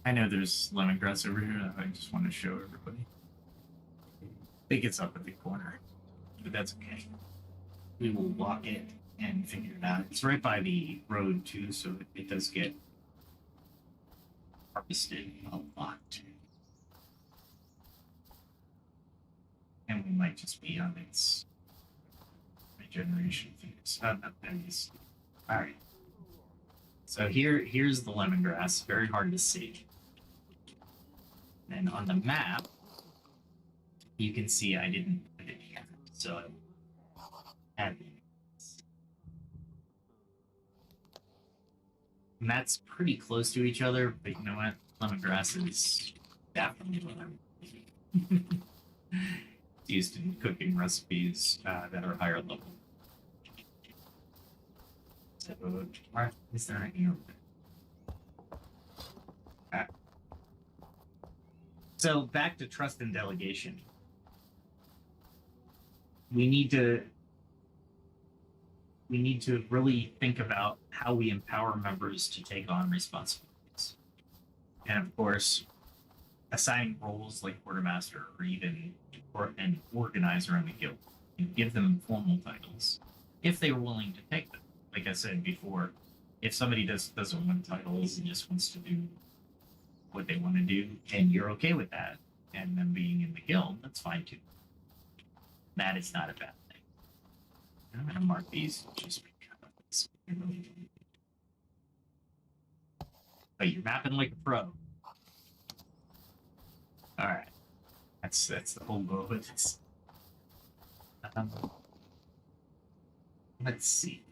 [SPEAKER 2] I know there's lemongrass over here. I just want to show everybody. I think it's up at the corner, but that's okay. We will walk it and figure it out. It's right by the road too, so it does get harvested a lot. And we might just be on its regeneration phase. All right. So here's the lemongrass. Very hard to see. And on the map, you can see I didn't put it here. So I add it. And that's pretty close to each other, but you know what? Lemongrass is definitely what I'm used in cooking recipes that are higher level. So, is there any over there? Okay. So back to trust and delegation. We need to really think about how we empower members to take on responsibilities. And of course, assigning roles like quartermaster or even an organizer in the guild, and give them formal titles if they were willing to take them. Like I said before, if somebody doesn't want titles and just wants to do what they want to do, and you're okay with that, and them being in the guild, that's fine too. That is not a bad thing. I'm going to mark these just because. But you're mapping like a pro. All right, that's the whole goal of this. Let's see.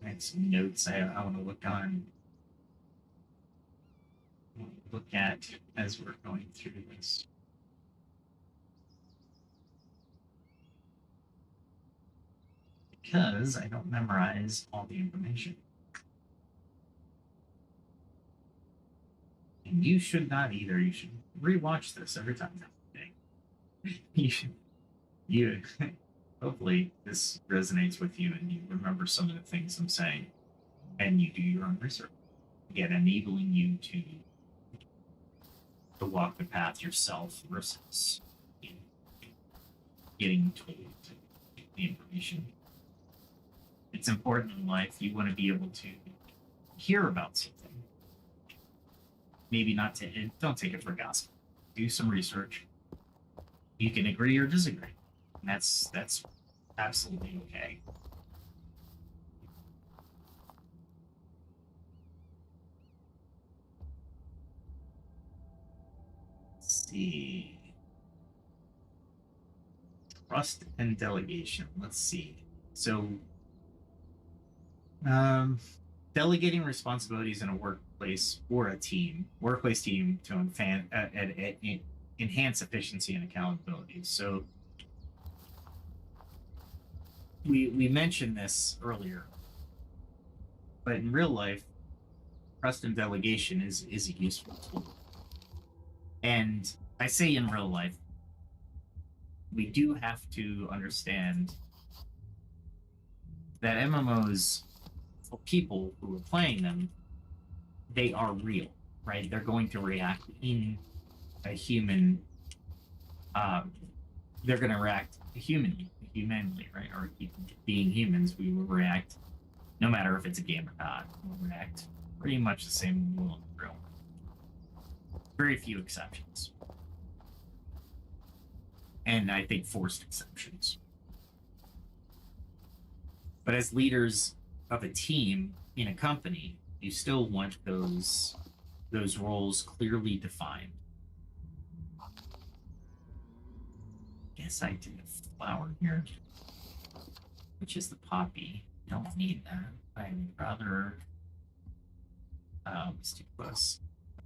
[SPEAKER 2] I have some notes I want to look at as we're going through this. Because I don't memorize all the information. And you should not either. You should rewatch this every time. You hopefully this resonates with you and you remember some of the things I'm saying and you do your own research. Again, enabling you to walk the path yourself versus getting told the information. It's important in life. You want to be able to hear about something. Maybe not to, don't take it for gospel. Do some research. You can agree or disagree. And that's absolutely okay. Let's see. Trust and delegation. Let's see. So, delegating responsibilities in a workplace or a workplace team to enhance efficiency and accountability. So, we mentioned this earlier, but in real life, trust and delegation is a useful tool. And I say in real life, we do have to understand that MMOs, for people who are playing them, they are real, right? They're going to react in a human. They're going to react humanly, right? Or being humans, we will react no matter if it's a game or not. We'll react pretty much the same in real. Very few exceptions, and I think forced exceptions. But as leaders of a team in a company, you still want those roles clearly defined. Guess I did a flower here, which is the poppy. Don't need that. I would rather. It's too close.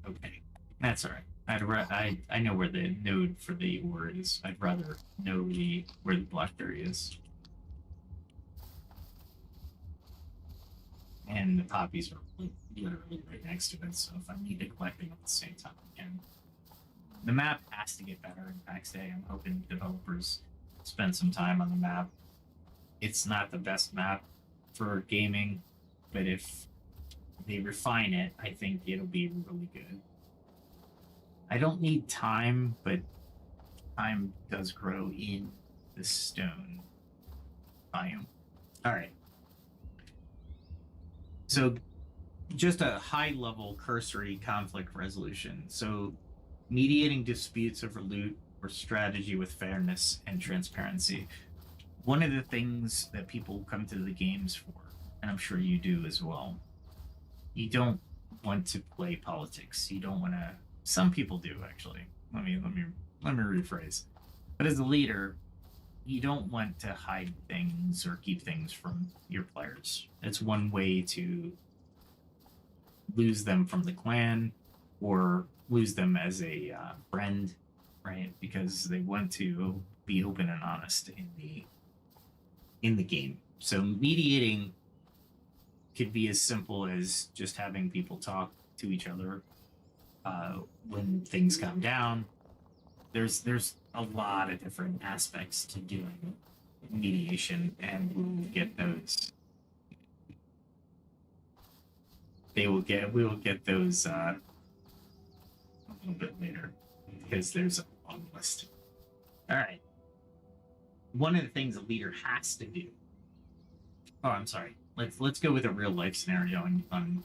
[SPEAKER 2] Okay, that's all right. I know where the node for the ore is. I'd rather know where the blackberry is. And the poppies are literally right next to it, so if I need to collect them at the same time, I can. The map has to get better in Pax Dei. I'm hoping developers spend some time on the map. It's not the best map for gaming, but if they refine it, I think it'll be really good. I don't need time, but time does grow in the stone biome. All right. So just a high level cursory conflict resolution. So mediating disputes over loot or strategy with fairness and transparency. One of the things that people come to the games for, and I'm sure you do as well, you don't want to play politics. You don't want to. Some people do, actually. Let me rephrase. But as a leader, you don't want to hide things or keep things from your players. It's one way to lose them from the clan or lose them as a friend, right? Because they want to be open and honest in the game. So mediating could be as simple as just having people talk to each other when things come down. There's a lot of different aspects to doing mediation, and we'll get those. We will get those a little bit later because there's a long list. All right. One of the things a leader has to do. Oh, I'm sorry. Let's go with a real life scenario on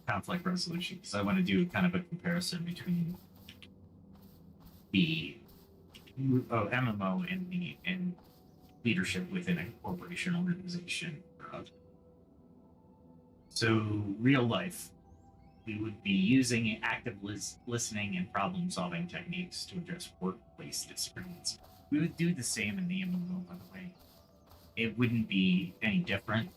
[SPEAKER 2] conflict resolution, because I want to do kind of a comparison between the MMO and leadership within a corporation organization. So real life, we would be using active listening and problem solving techniques to address workplace disagreements. We would do the same in the MMO, by the way. It wouldn't be any different.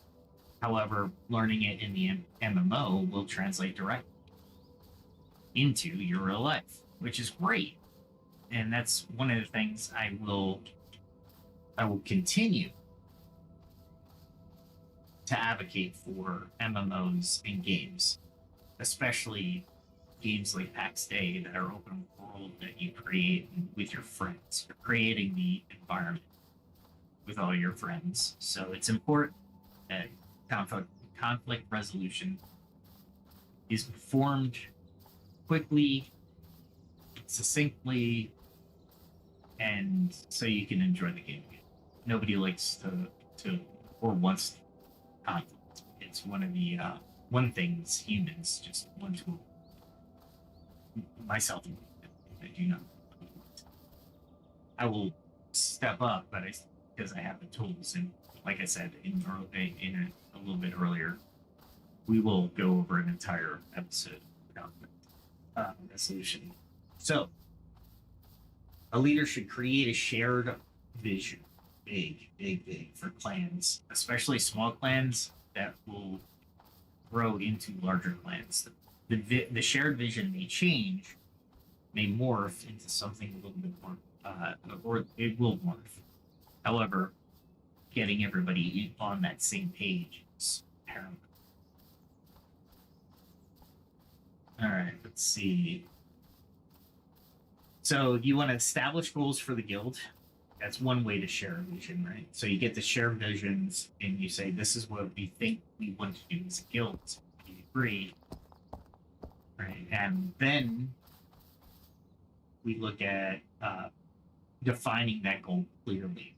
[SPEAKER 2] However, learning it in the MMO will translate directly into your real life, which is great. And that's one of the things I will continue to advocate for MMOs in games, especially games like Pax Dei that are open world that you create with your friends. You're creating the environment with all your friends. So it's important that conflict resolution is performed quickly, succinctly, and so you can enjoy the game. Nobody likes to or wants conflict. It's one of the one things humans just want to. Myself, I do not. I will step up, but because I have the tools, and like I said in a little bit earlier, we will go over an entire episode of conflict resolution. So, a leader should create a shared vision, big for clans, especially small clans that will grow into larger clans. The shared vision may change, may morph into something a little bit more, or it will morph. However, getting everybody on that same page is paramount. All right, let's see. So you want to establish goals for the guild. That's one way to share a vision, right? So you get to share visions and you say, this is what we think we want to do as a guild. We agree, right? And then we look at defining that goal clearly.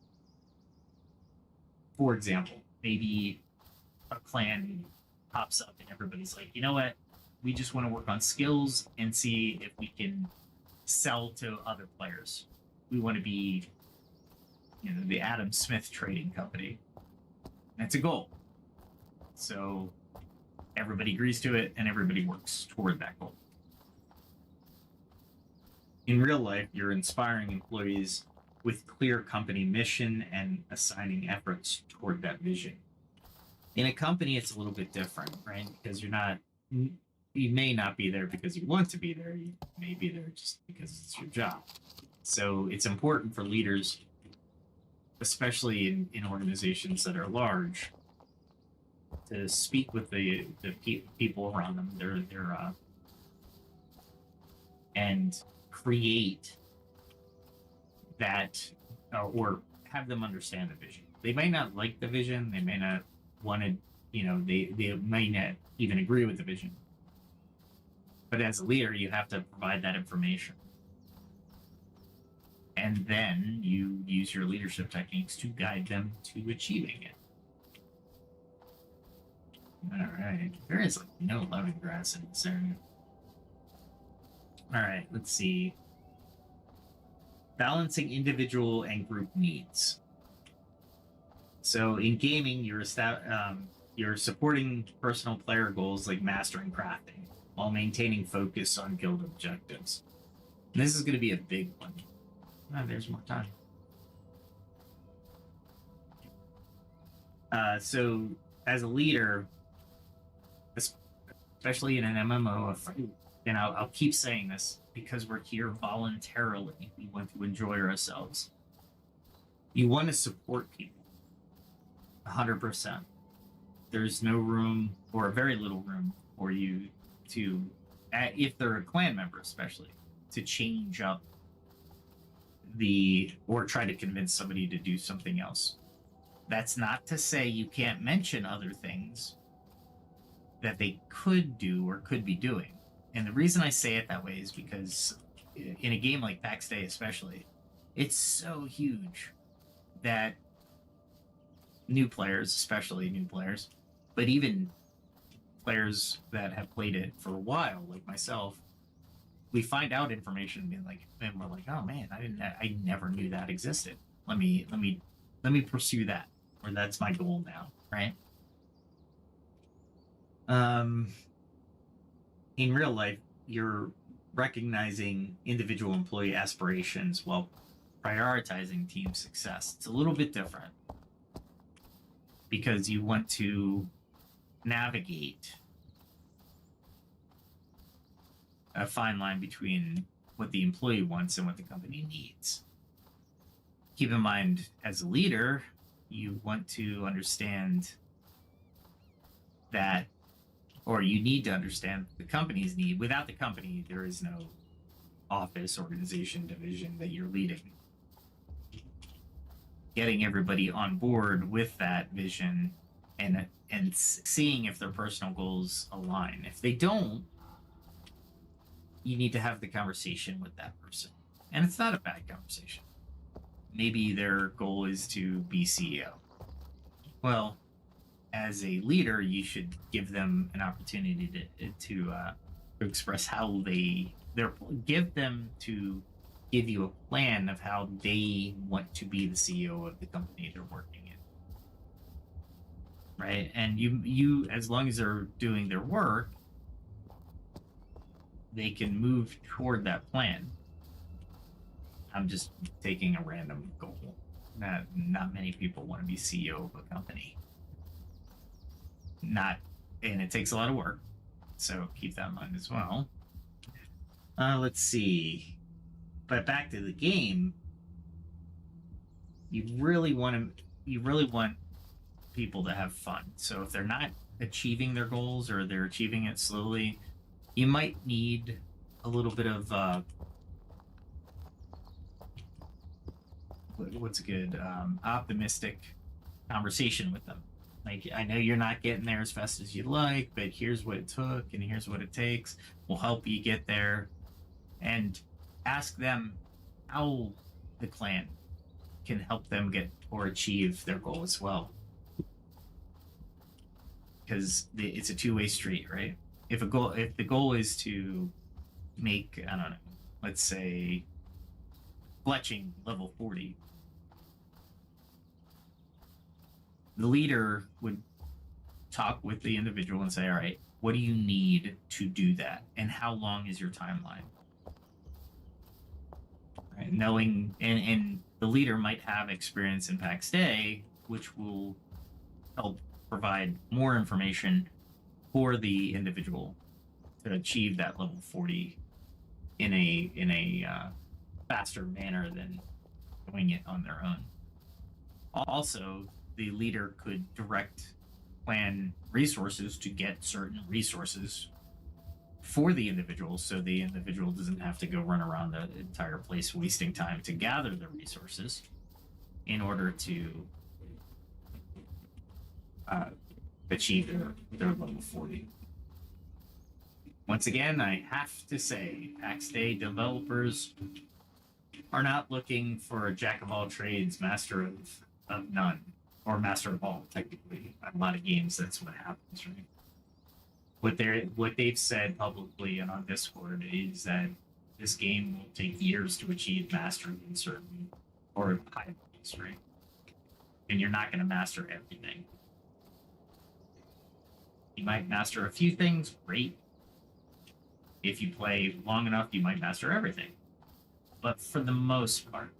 [SPEAKER 2] For example, maybe a clan pops up and everybody's like, you know what? We just want to work on skills and see if we can sell to other players. We want to be, the Adam Smith Trading Company. That's a goal. So everybody agrees to it and everybody works toward that goal. In real life, you're inspiring employees with clear company mission and assigning efforts toward that vision. In a company, it's a little bit different, right? Because you may not be there because you want to be there. You may be there just because it's your job. So it's important for leaders, especially in organizations that are large, to speak with the people around them, and create that, or have them understand the vision. They may not like the vision. They may not want to, they may not even agree with the vision. But as a leader, you have to provide that information. And then you use your leadership techniques to guide them to achieving it. All right. There is like no lemongrass in this area. All right. Let's see. Balancing individual and group needs. So in gaming, you're supporting personal player goals like mastering crafting while maintaining focus on guild objectives. And this is going to be a big one. Oh, there's more time. So as a leader, especially in an MMO, and I'll keep saying this because we're here voluntarily. We want to enjoy ourselves. You want to support people 100%. There's no room, or very little room, for you to, if they're a clan member especially, to change up or try to convince somebody to do something else. That's not to say you can't mention other things that they could do or could be doing. And the reason I say it that way is because in a game like Pax Dei especially, it's so huge that new players, especially new players, but even players that have played it for a while, like myself, we find out information and we're like, oh man, I never knew that existed. Let me pursue that, or that's my goal now, right? In real life, you're recognizing individual employee aspirations while prioritizing team success. It's a little bit different because you want to navigate a fine line between what the employee wants and what the company needs. Keep in mind, as a leader, you want to understand that, or you need to understand the company's need. Without the company, there is no office, organization, division that you're leading. Getting everybody on board with that vision and seeing if their personal goals align. If they don't, you need to have the conversation with that person. And it's not a bad conversation. Maybe their goal is to be CEO. Well, as a leader, you should give them an opportunity to express how give you a plan of how they want to be the CEO of the company they're working in. Right? And you as long as they're doing their work, they can move toward that plan. I'm just taking a random goal. Not many people want to be CEO of a company. And it takes a lot of work. So keep that in mind as well. Let's see. But back to the game, you really want people to have fun. So if they're not achieving their goals or they're achieving it slowly, you might need a little bit of what's good optimistic conversation with them. Like, I know you're not getting there as fast as you'd like, but here's what it took and here's what it takes. We'll help you get there. And ask them how the clan can help them get or achieve their goal as well. Because it's a two-way street, right? If the goal is to make, I don't know, let's say fletching level 40, the leader would talk with the individual and say, all right, what do you need to do that? And how long is your timeline? Right? Knowing, and the leader might have experience in Pax Dei, which will help provide more information for the individual to achieve that level 40 in a faster manner than doing it on their own. Also, the leader could direct plan resources to get certain resources for the individual, so the individual doesn't have to go run around the entire place wasting time to gather the resources in order to achieve their level 40. Once again, I have to say, Pax Dei developers are not looking for a jack of all trades, master of none, or master of all. Technically, a lot of games that's what happens, right? What they've said publicly and on Discord is that this game will take years to achieve mastery in certain or high levels, right? And you're not going to master everything. You might master a few things, great. If you play long enough, you might master everything. But for the most part,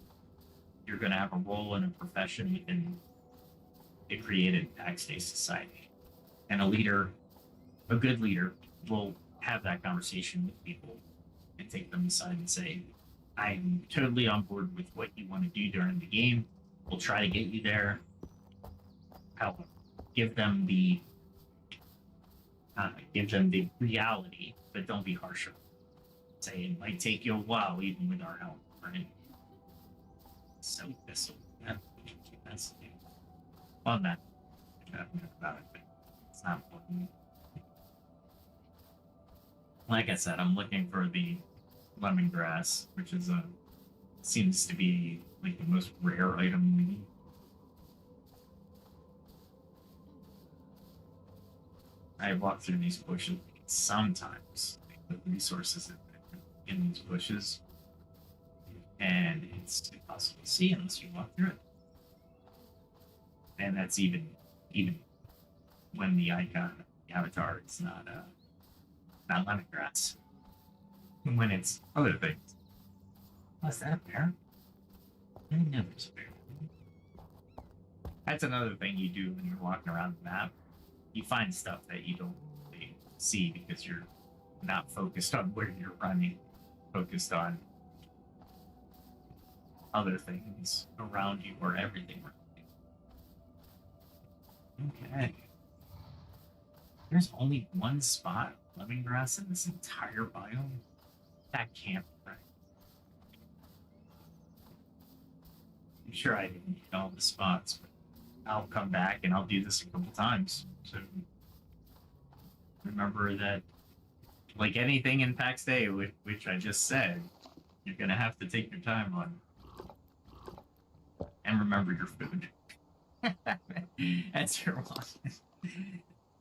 [SPEAKER 2] you're going to have a role and a profession within a created Pax Dei society. And a good leader, will have that conversation with people and take them aside and say, I'm totally on board with what you want to do during the game. We'll try to get you there. However, give them the reality, but don't be harsher. Say it might take you a while, even with our help, right? So this, that's on that. About it, but it's not important. Like I said, I'm looking for the lemongrass, which is seems to be like the most rare item we need. I walk through these bushes sometimes, like, the resources in these bushes, and it's impossible to see unless you walk through it. And that's even when the icon, the avatar, is not lemongrass. When it's other things. Oh, is that a bear? I didn't know there's a bear. That's another thing you do when you're walking around the map. You find stuff that you don't really see because you're not focused on where you're running, focused on other things around you or everything around you. Okay. There's only one spot of lemongrass in this entire biome? That can't be right. I'm sure I didn't hit all the spots, but I'll come back and I'll do this a couple times. So remember that, like anything in Pax Dei, which I just said, you're going to have to take your time on. And remember your food. That's your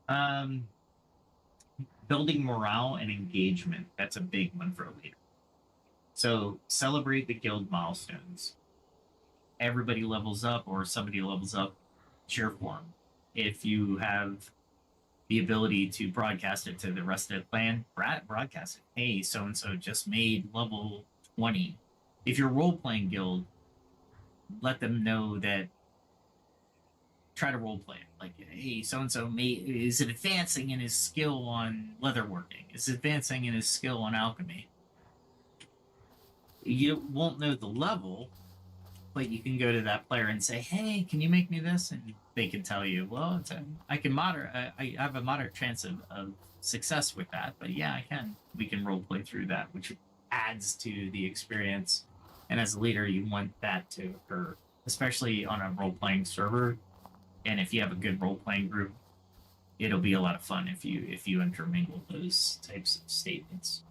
[SPEAKER 2] one. Building morale and engagement. That's a big one for a leader. So celebrate the guild milestones. Everybody levels up or somebody levels up, cheer for them. If you have the ability to broadcast it to the rest of the clan, broadcast it. Hey, so-and-so just made level 20. If you're role-playing guild, let them know that, try to role-play it. Like, hey, so-and-so is it advancing in his skill on leatherworking? Is it advancing in his skill on alchemy? You won't know the level, but you can go to that player and say, "Hey, can you make me this?" And they can tell you, "Well, I can I have a moderate chance of success with that, but yeah, I can. We can role play through that," which adds to the experience. And as a leader, you want that to occur, especially on a role playing server. And if you have a good role playing group, it'll be a lot of fun if you intermingle those types of statements.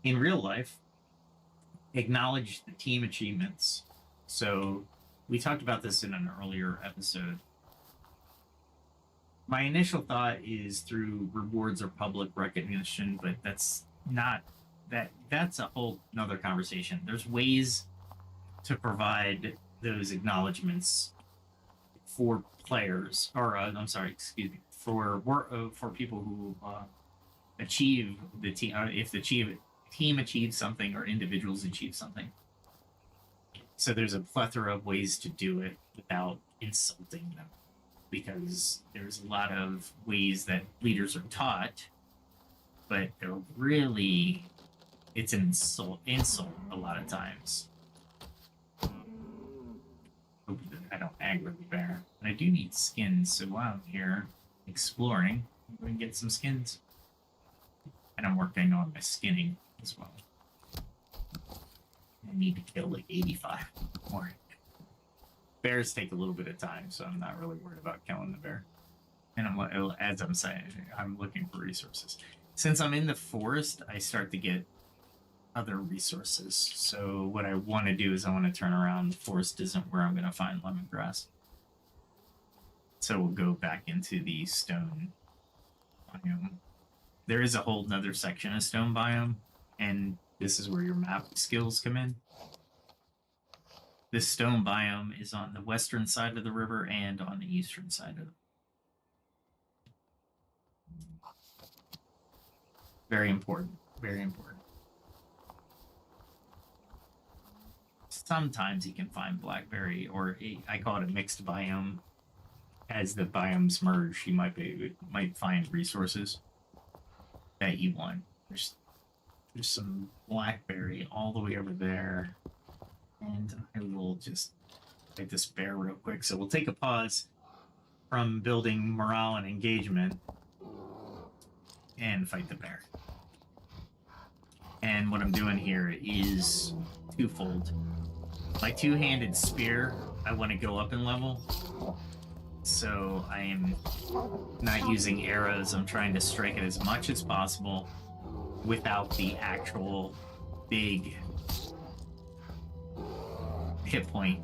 [SPEAKER 2] In real life, acknowledge the team achievements. So we talked about this in an earlier episode. My initial thought is through rewards or public recognition, but that's not that's a whole another conversation. There's ways to provide those acknowledgments for players, or I'm sorry, excuse me, for people who achieve the team. If the team achieves something or individuals achieve something. So there's a plethora of ways to do it without insulting them, because there's a lot of ways that leaders are taught, but they're really it's an insult a lot of times. Hope that I don't aggro the bear. But I do need skins, so while I'm here exploring, I'm going to get some skins. And I'm working on my skinning as well. I need to kill like 85 more. Bears take a little bit of time, so I'm not really worried about killing the bear. And as I'm saying, I'm looking for resources. Since I'm in the forest, I start to get other resources. So what I want to do is I want to turn around. The forest isn't where I'm going to find lemongrass. So we'll go back into the stone biome. There is a whole nother section of stone biome, and this is where your map skills come in. This stone biome is on the western side of the river and on the eastern side of the Very important. Very important. Sometimes you can find blackberry, or I call it a mixed biome. As the biomes merge, you might find resources that you want. There's some blackberry all the way over there, and I will just fight this bear real quick. So we'll take a pause from building morale and engagement and fight the bear. And what I'm doing here is twofold. My two-handed spear, I want to go up in level. So I am not using arrows. I'm trying to strike it as much as possible without the actual big hit point.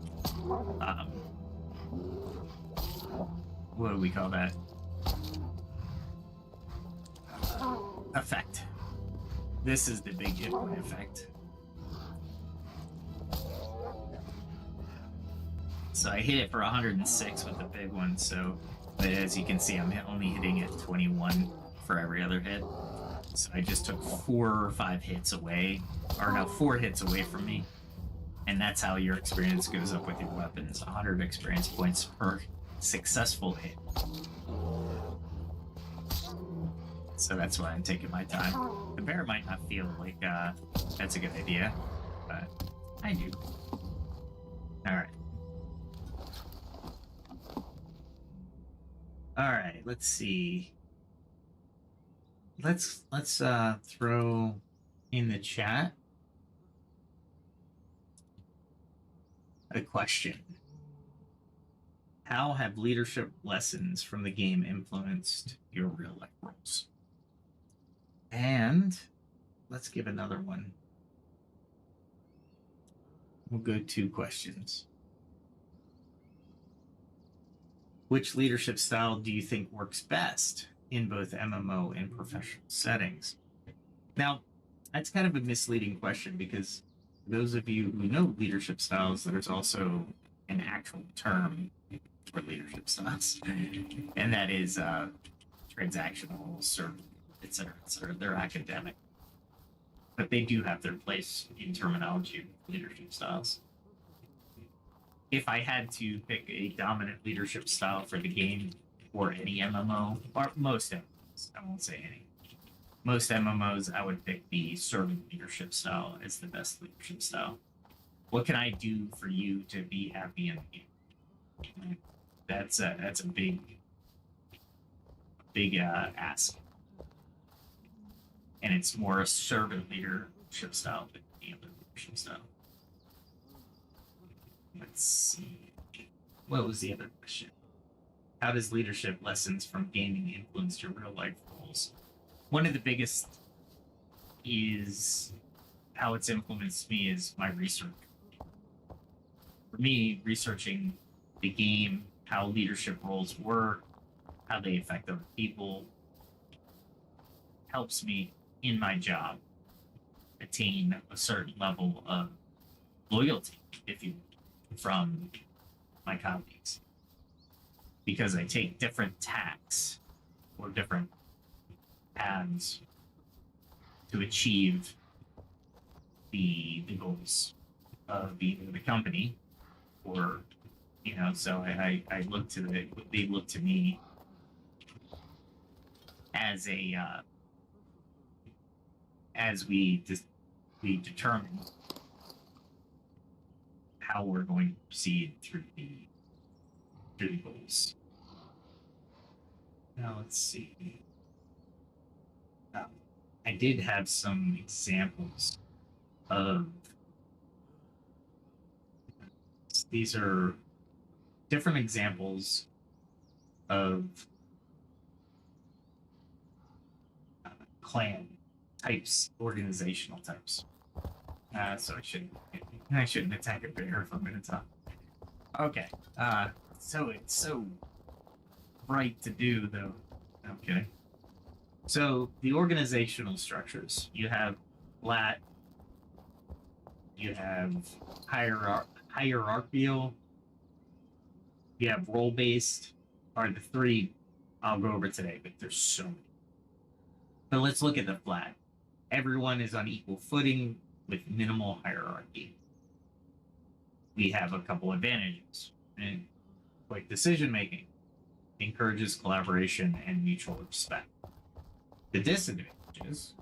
[SPEAKER 2] What do we call that? Effect. This is the big hit point effect. So I hit it for 106 with the big one, so, but as you can see, I'm only hitting it 21 for every other hit. So I just took 4 or 5 hits away, or no, 4 hits away from me. And that's how your experience goes up with your weapons. 100 experience points per successful hit. So that's why I'm taking my time. The bear might not feel like that's a good idea, but I do. Alright. Alright, let's see. Let's throw in the chat a question. How have leadership lessons from the game influenced your real life roles? And let's give another one. We'll go 2 questions. Which leadership style do you think works best in both MMO and professional settings? Now, that's kind of a misleading question, because those of you who know leadership styles, there's also an actual term for leadership styles, and that is transactional, servant, etc., etc. They're academic, but they do have their place in terminology of leadership styles. If I had to pick a dominant leadership style for the game, or any MMO, or most MMOs, I won't say any. Most MMOs, I would pick the servant leadership style as the best leadership style. What can I do for you to be happy in the game? That's a big ask, and it's more a servant leadership style than the other leadership style. Let's see. What was the other question? How does leadership lessons from gaming influence your real life roles? One of the biggest is how it's influenced me is my research. For me, researching the game, how leadership roles work, how they affect other people, helps me in my job attain a certain level of loyalty, if you will, from my colleagues. Because I take different tacks or different paths to achieve the goals of either the company or, so I look to they look to me as a as we determine how we're going to proceed through the goals. Now let's see. I did have some examples of these are different examples of clan types, organizational types. So I shouldn't attack a bear if I'm going to talk. Okay. So it's so right to do though. Okay. So the organizational structures, you have flat, you have hierarchical, you have role-based, are the three I'll go over today, but there's so many. But let's look at the flat. Everyone is on equal footing with minimal hierarchy. We have a couple advantages. And quick decision making encourages collaboration and mutual respect. The disadvantages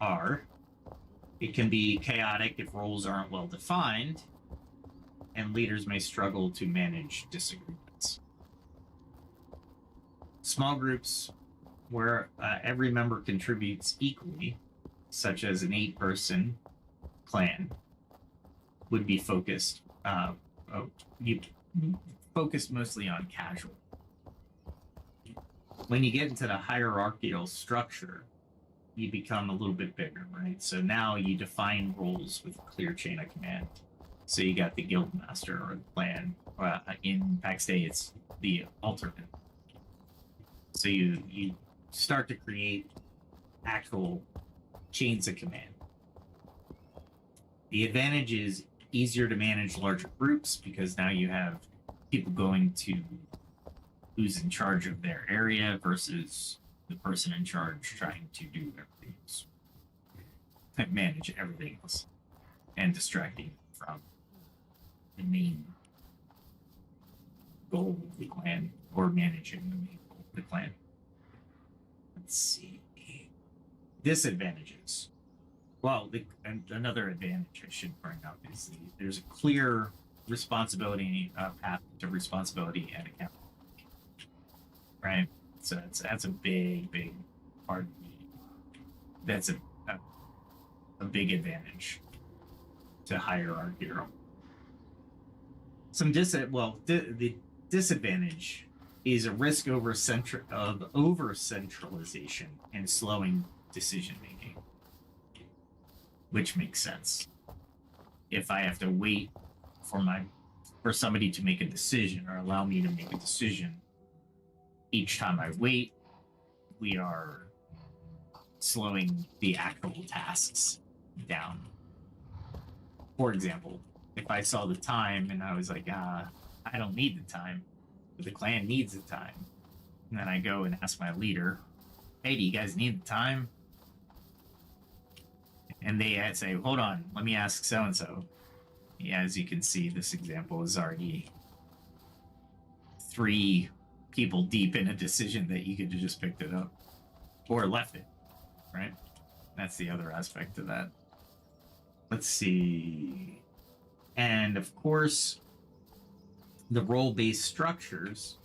[SPEAKER 2] are it can be chaotic if roles aren't well defined, and leaders may struggle to manage disagreements. Small groups where every member contributes equally, such as an 8-person clan, would be focused mostly on casual. When you get into the hierarchical structure, you become a little bit bigger, right? So now you define roles with a clear chain of command. So you got the guild master or the clan. In Pax Dei, it's the alternate. So you start to create actual chains of command. The advantage is easier to manage larger groups because now you have people going to who's in charge of their area versus the person in charge trying to do everything else, manage everything else, and distracting from the main goal of the clan or managing the main goal of the clan. Let's see. Disadvantages. Well, another advantage I should bring up is there's a clear responsibility path to responsibility and accountability. Right, so that's a big part of me. That's a big advantage to hierarchy. The disadvantage is a risk of over centralization and slowing decision making, which makes sense. If I have to wait for somebody to make a decision or allow me to make a decision, each time I wait, we are slowing the actual tasks down. For example, if I saw the time and I was like, I don't need the time, but the clan needs the time, and then I go and ask my leader, hey, do you guys need the time? And they say, hold on, let me ask so-and-so. Yeah, as you can see, this example is already 3 people deep in a decision that you could have just picked it up or left it, right? That's the other aspect of that. let's see. And of course, the role-based structures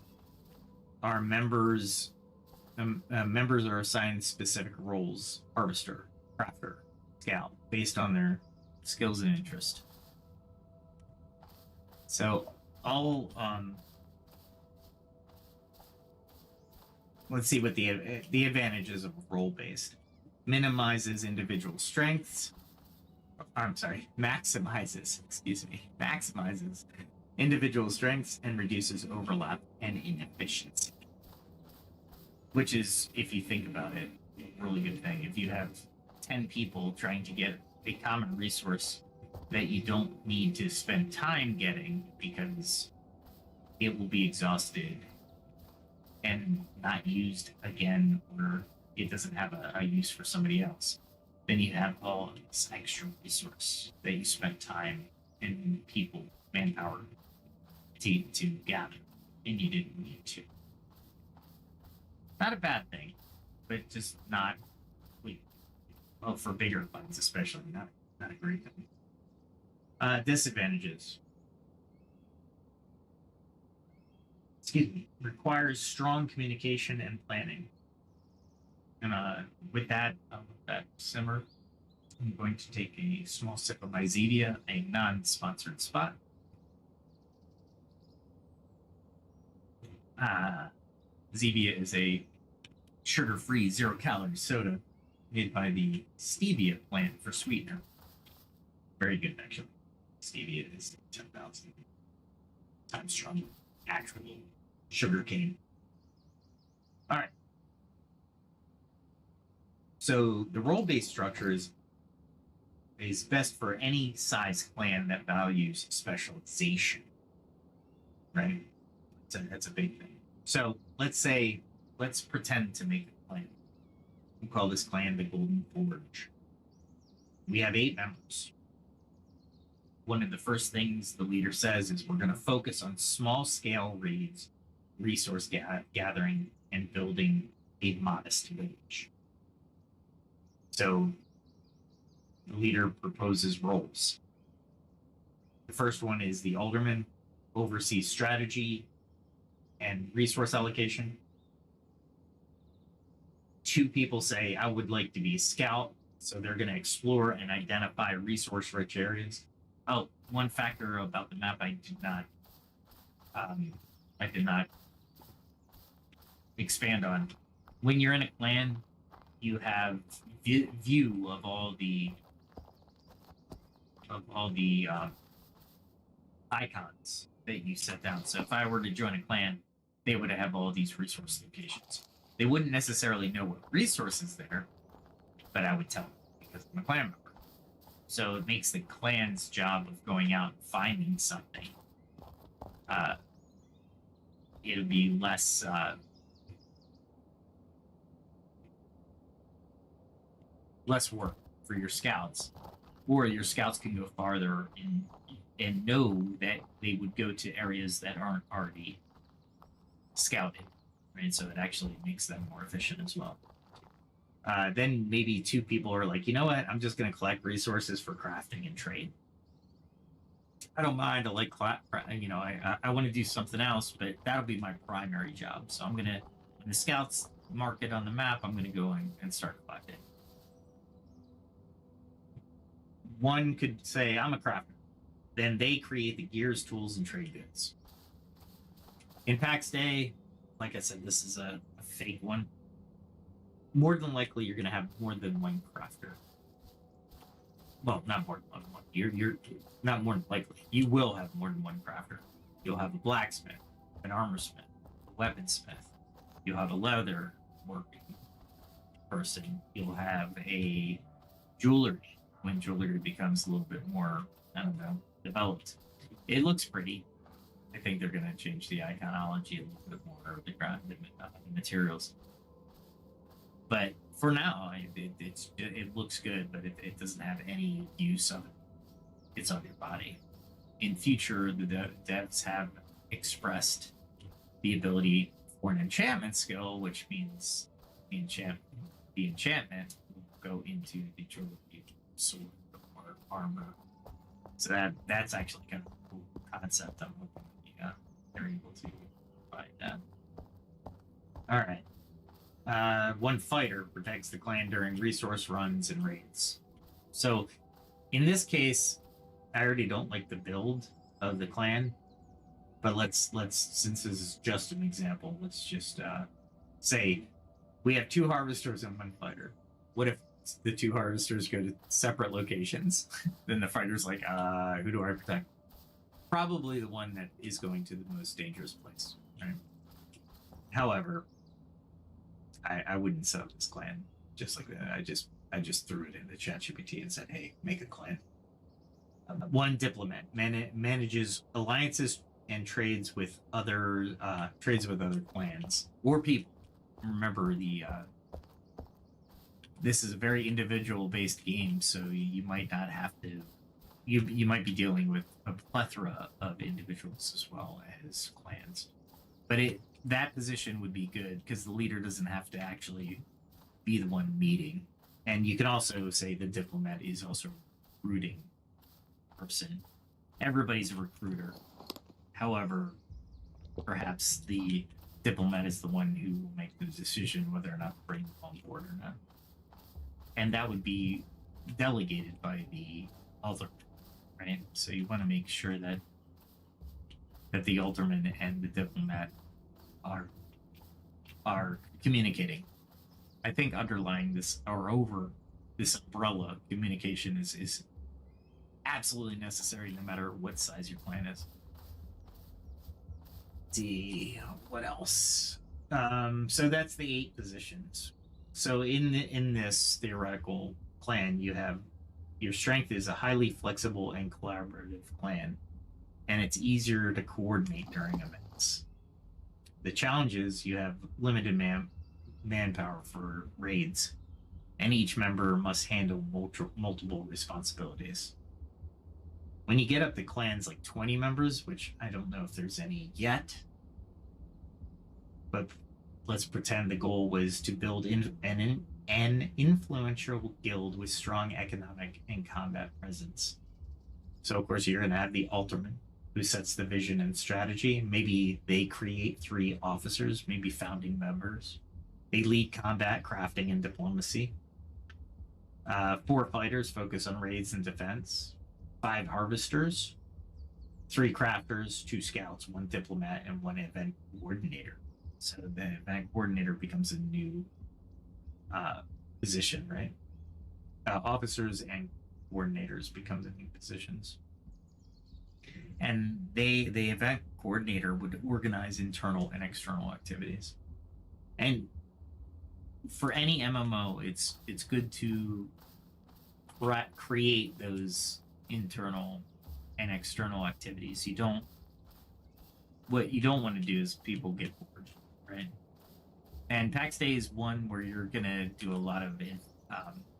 [SPEAKER 2] are members. Members are assigned specific roles: harvester, crafter, scout, based on their skills and interest. So all let's see what the advantages of role-based. Minimizes individual strengths. I'm sorry, maximizes, maximizes individual strengths and reduces overlap and inefficiency. Which is, if you think about it, a really good thing. If you have 10 people trying to get a common resource that you don't need to spend time getting because it will be exhausted and not used again, or it doesn't have a use for somebody else, then you have all this extra resource that you spent time and people, manpower to gather, and you didn't need to. Not a bad thing, but just not, well, for bigger funds especially, not a great thing. Disadvantages. Requires strong communication and planning. And with that, I'll let that simmer. I'm going to take a small sip of my Zevia, a non-sponsored spot. Zevia is a sugar-free, zero-calorie soda made by the stevia plant for sweetener. Very good, actually. Stevia is 10,000 times stronger. Actual sugar cane. All right. So the role-based structure is best for any size clan that values specialization. Right? That's a big thing. So let's pretend to make a clan. We'll call this clan the Golden Forge. We have 8 members. One of the first things the leader says is we're going to focus on small-scale raids, resource gathering, and building a modest village. So the leader proposes roles. The first one is the alderman, oversees strategy and resource allocation. 2 people say, I would like to be a scout, so they're going to explore and identify resource-rich areas. Oh, one factor about the map I did not expand on. When you're in a clan, you have view of all the icons that you set down. So if I were to join a clan, they would have all these resource locations. They wouldn't necessarily know what resource is there, but I would tell them because I'm a clan member. So it makes the clan's job of going out and finding something. It'll be less work for your scouts, or your scouts can go farther and know that they would go to areas that aren't already scouted, right? So it actually makes them more efficient as well. Then maybe 2 people are like, you know what? I'm just going to collect resources for crafting and trade. I don't mind. I like, I want to do something else, but that'll be my primary job. So I'm going to, when the scouts mark it on the map, I'm going to go and start collecting. One could say, I'm a crafter. Then they create the gears, tools, and trade goods. In Pax Dei, like I said, this is a fake one. More than likely, you're going to have more than one crafter. Well, not more than one. You're not more than likely. You will have more than one crafter. You'll have a blacksmith, an armorsmith, a weaponsmith. You'll have a leather working person. You'll have a jewelry when jewelry becomes a little bit more, developed. It looks pretty. I think they're going to change the iconology a little bit more, the materials. But for now, it looks good, but it doesn't have any use of it. It's on your body. In future, the devs have expressed the ability for an enchantment skill, which means the enchantment will go into the jewelry sword or armor. So that's actually kind of a cool concept. I'm hoping they're able to provide that. All right. One fighter protects the clan during resource runs and raids. So in this case, I already don't like the build of the clan, but let's since this is just an example, let's just say we have 2 harvesters and 1 fighter. What if the 2 harvesters go to separate locations? Then the fighter's like, who do I protect? Probably the one that is going to the most dangerous place, right? However, I wouldn't set up this clan just like that. I just threw it into ChatGPT and said, hey, make a clan. 1 diplomat manages alliances and trades with other clans or people. Remember, this is a very individual based game, so you might not have to. You might be dealing with a plethora of individuals as well as clans, but that position would be good because the leader doesn't have to actually be the one meeting, and you can also say the diplomat is also recruiting person. Everybody's a recruiter. However, perhaps the diplomat is the one who will make the decision whether or not to bring them on board or not. And that would be delegated by the alderman, right? So you want to make sure that the alderman and the diplomat are communicating. I think underlying this or over this umbrella, communication is absolutely necessary no matter what size your clan is. Let's see what else. So that's the 8 positions. So in this theoretical clan, you have your strength is a highly flexible and collaborative clan, and it's easier to coordinate during events. The challenge is you have limited manpower for raids, and each member must handle multiple responsibilities. When you get up to clans like 20 members, which I don't know if there's any yet, but let's pretend the goal was to build an influential guild with strong economic and combat presence. So, of course, you're going to have the alderman who sets the vision and strategy. Maybe they create 3 officers, maybe founding members. They lead combat, crafting, and diplomacy. 4 fighters focus on raids and defense. 5 harvesters, 3 crafters, 2 scouts, 1 diplomat, and 1 event coordinator. So the event coordinator becomes a new position, right? Officers and coordinators becomes a new positions. And the event coordinator would organize internal and external activities. And for any MMO, it's good to create those internal and external activities. What you don't want to do is people get bored, right? And Pax Dei is one where you're gonna do a lot of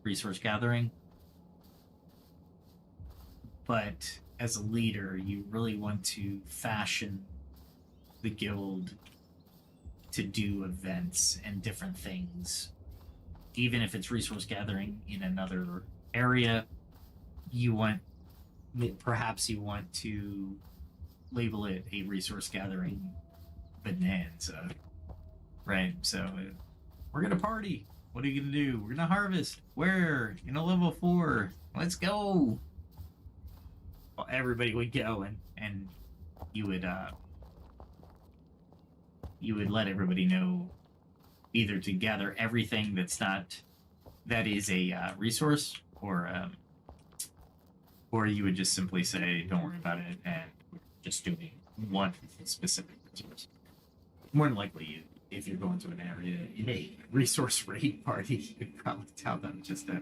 [SPEAKER 2] resource gathering, but as a leader, you really want to fashion the guild to do events and different things. Even if it's resource gathering in another area, perhaps you want to label it a resource gathering bonanza, right? So we're gonna party. What are you gonna do? We're gonna harvest. Where? In a level 4. Let's go. Well, everybody would go and you would let everybody know either to gather everything that is a resource, or you would just simply say, don't worry about it, and we're just doing one specific resource. More than likely, if you're going to an area in a resource raid party, you'd probably tell them just to,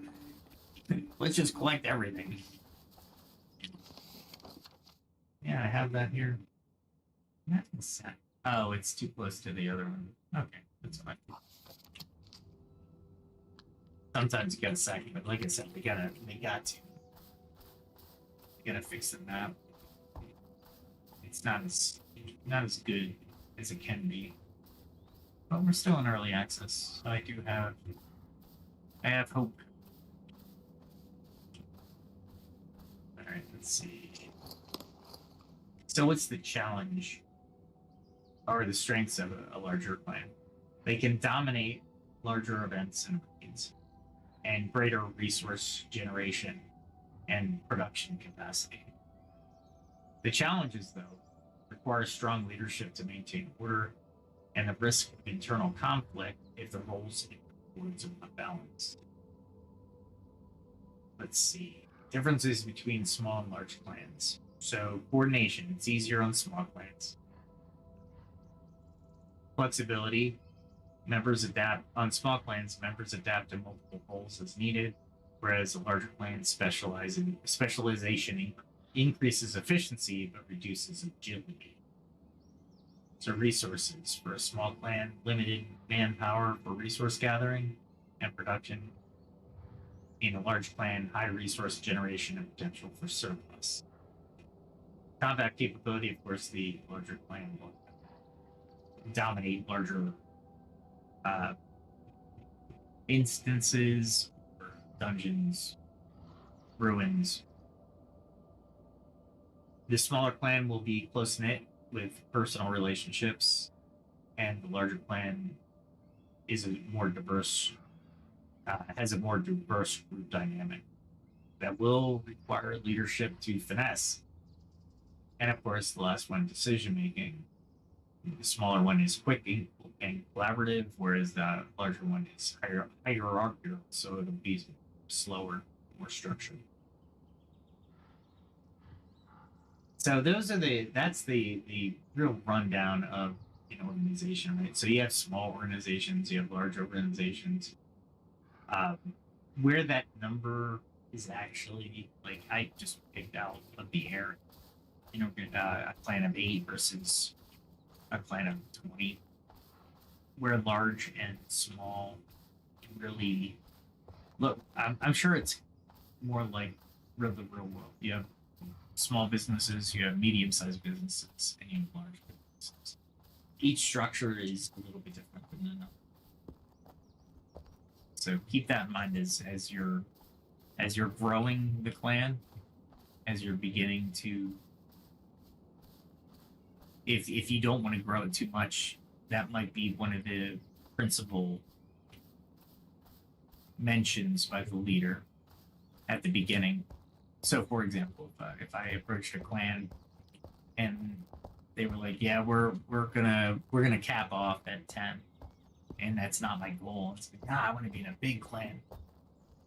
[SPEAKER 2] let's just collect everything. Yeah, I have that here. Oh, it's too close to the other one. Okay, that's fine. Sometimes you gotta sack, but like I said, they gotta fix the map. It's not as good as it can be, but we're still in early access, so I have hope. Alright, let's see. So what's the challenge or the strengths of a larger clan? They can dominate larger events and raids and greater resource generation and production capacity. The challenges, though, require strong leadership to maintain order and the risk of internal conflict if the roles and rewards are not balanced. Let's see. Differences between small and large clans. So, coordination, it's easier on small clans. Flexibility, members adapt. On small clans, members adapt to multiple roles as needed, whereas a larger clan specialization increases efficiency but reduces agility. So resources for a small clan, limited manpower for resource gathering and production. In a large clan, high resource generation and potential for surplus. Combat capability, of course, the larger clan will dominate larger instances, or dungeons, ruins. The smaller clan will be close knit with personal relationships, and the larger clan is a more diverse, has a more diverse group dynamic that will require leadership to finesse. And of course, the last one, decision making. The smaller one is quick and collaborative, whereas the larger one is hierarchical, so it'll be slower, more structured. So that's the real rundown of an organization, right? So you have small organizations, you have large organizations. Where that number is actually, like, I just picked out of the air, a clan of 8 versus a clan of 20, where large and small really look. I'm sure it's more like the real world. You have small businesses, you have medium-sized businesses, and you have large businesses. Each structure is a little bit different than another. So keep that in mind as you're growing the clan, as you're beginning to. If you don't want to grow it too much, that might be one of the principal mentions by the leader at the beginning. So, for example, if I approached a clan and they were like, "Yeah, we're gonna cap off at 10," and that's not my goal. It's like, I want to be in a big clan.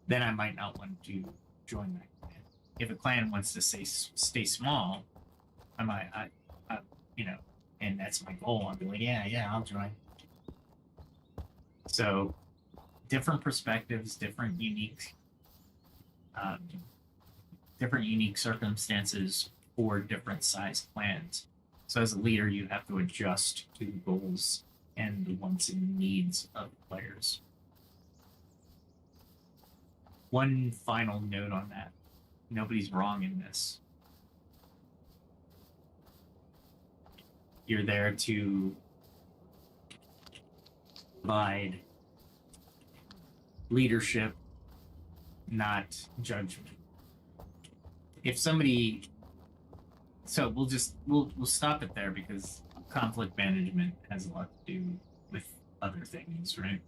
[SPEAKER 2] Then I might not want to join that clan. If a clan wants to stay small, I might, and that's my goal. I'll be like, yeah, I'll join. So, different perspectives, different unique circumstances for different size clans. So, as a leader, you have to adjust to the goals and the wants and needs of players. One final note on that: nobody's wrong in this. You're there to provide leadership, not judgment. If somebody, so we'll stop it there because conflict management has a lot to do with other things, right?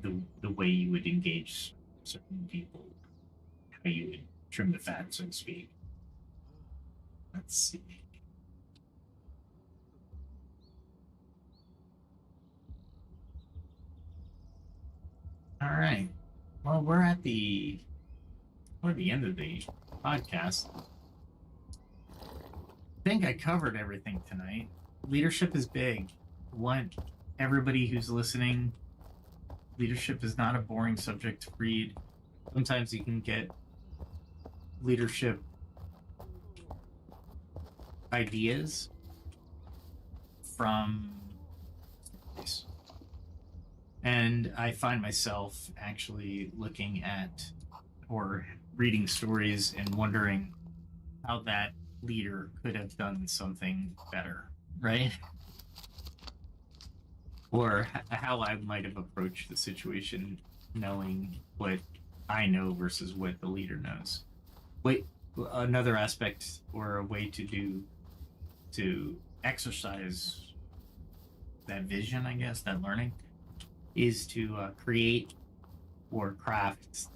[SPEAKER 2] The way you would engage certain people, how you would trim the fat, so to speak. Let's see. All right. Well, we're at the end of the podcast. I think I covered everything tonight. Leadership is big. Want everybody who's listening, leadership is not a boring subject to read. Sometimes you can get leadership ideas from this. And I find myself actually looking at or reading stories and wondering how that leader could have done something better, right? Or how I might have approached the situation knowing what I know versus what the leader knows. another aspect or a way to exercise that vision, I guess, that learning, is to create or craft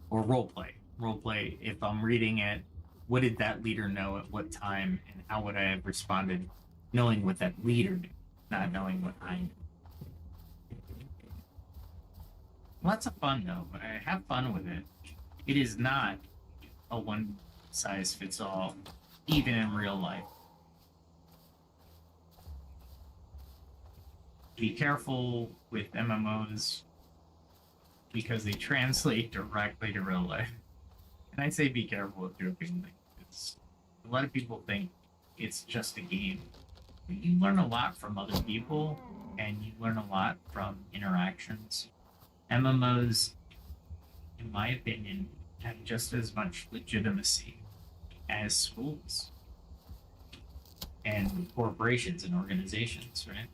[SPEAKER 2] or role play. If I'm reading it, what did that leader know at what time, and how would I have responded, knowing what that leader knew, not knowing what I knew. Lots of fun though. I have fun with it. It is not a one size fits all, even in real life. Be careful with MMOs because they translate directly to real life. And I say be careful with jokingly, because a lot of people think it's just a game. You learn a lot from other people, and you learn a lot from interactions. MMOs, in my opinion, have just as much legitimacy as schools and corporations and organizations, right?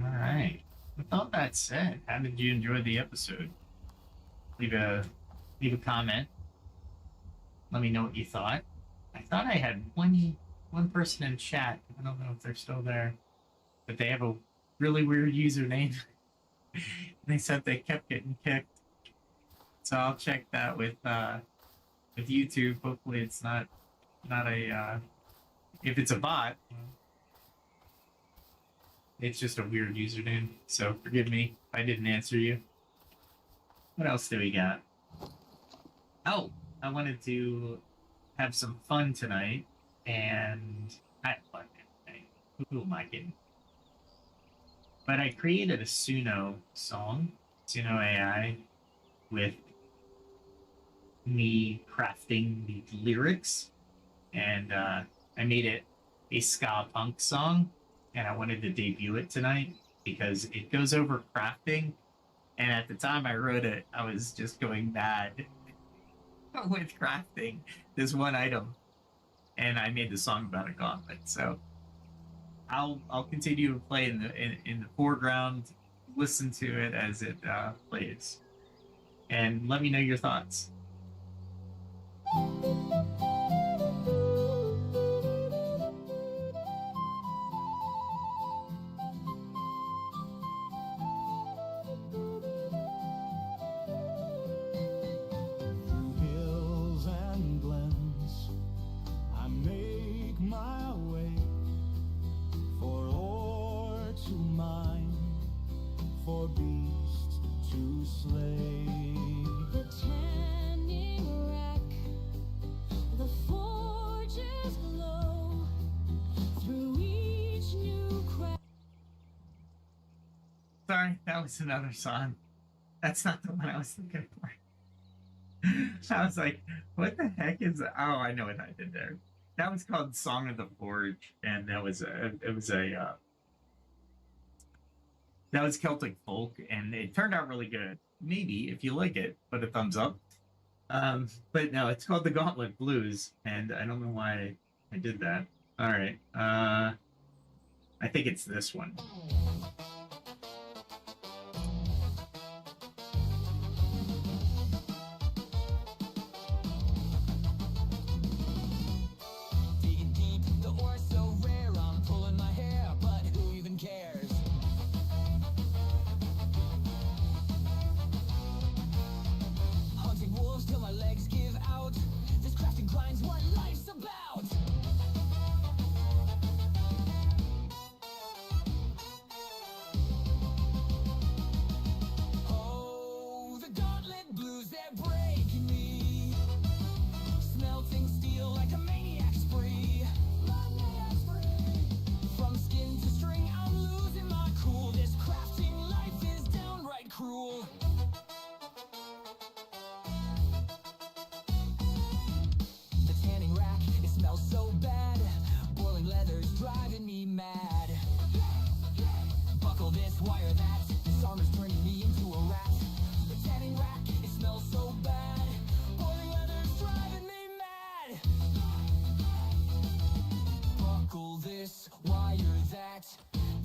[SPEAKER 2] All right. With all that said, how did you enjoy the episode? Leave a comment. Let me know what you thought. I thought I had one person in chat. I don't know if they're still there, but they have a really weird username. They said they kept getting kicked, so I'll check that with YouTube. Hopefully, it's not a if it's a bot. It's just a weird username, so forgive me if I didn't answer you. What else do we got? Oh, I wanted to have some fun tonight, and I had fun tonight. Who am I kidding? But I created a Suno song, Suno AI, with me crafting the lyrics, and I made it a ska punk song, and I wanted to debut it tonight because it goes over crafting. And at the time I wrote it, I was just going mad with crafting this one item, and I made the song about a gauntlet. So I'll continue to play in the foreground, listen to it as it plays, and let me know your thoughts.
[SPEAKER 1] Hills and glens, I make my way for ore to mine, for beasts to slay.
[SPEAKER 3] The tanning rack, the forges glow through each new crack.
[SPEAKER 2] Sorry, that was another song. That's not the one I was looking for. I was like, what the heck is that? Oh, I know what I did there. That was called Song of the Forge, and that was Celtic folk, and it turned out really good. Maybe if you like it, put a thumbs up. But no, it's called the Gauntlet Blues, and I don't know why I did that. All right, I think it's this one.
[SPEAKER 1] Digging deep, the ore's so rare, I'm pulling my hair, but who even cares? Hunting wolves till my legs give out. This crafting grind's what life's about.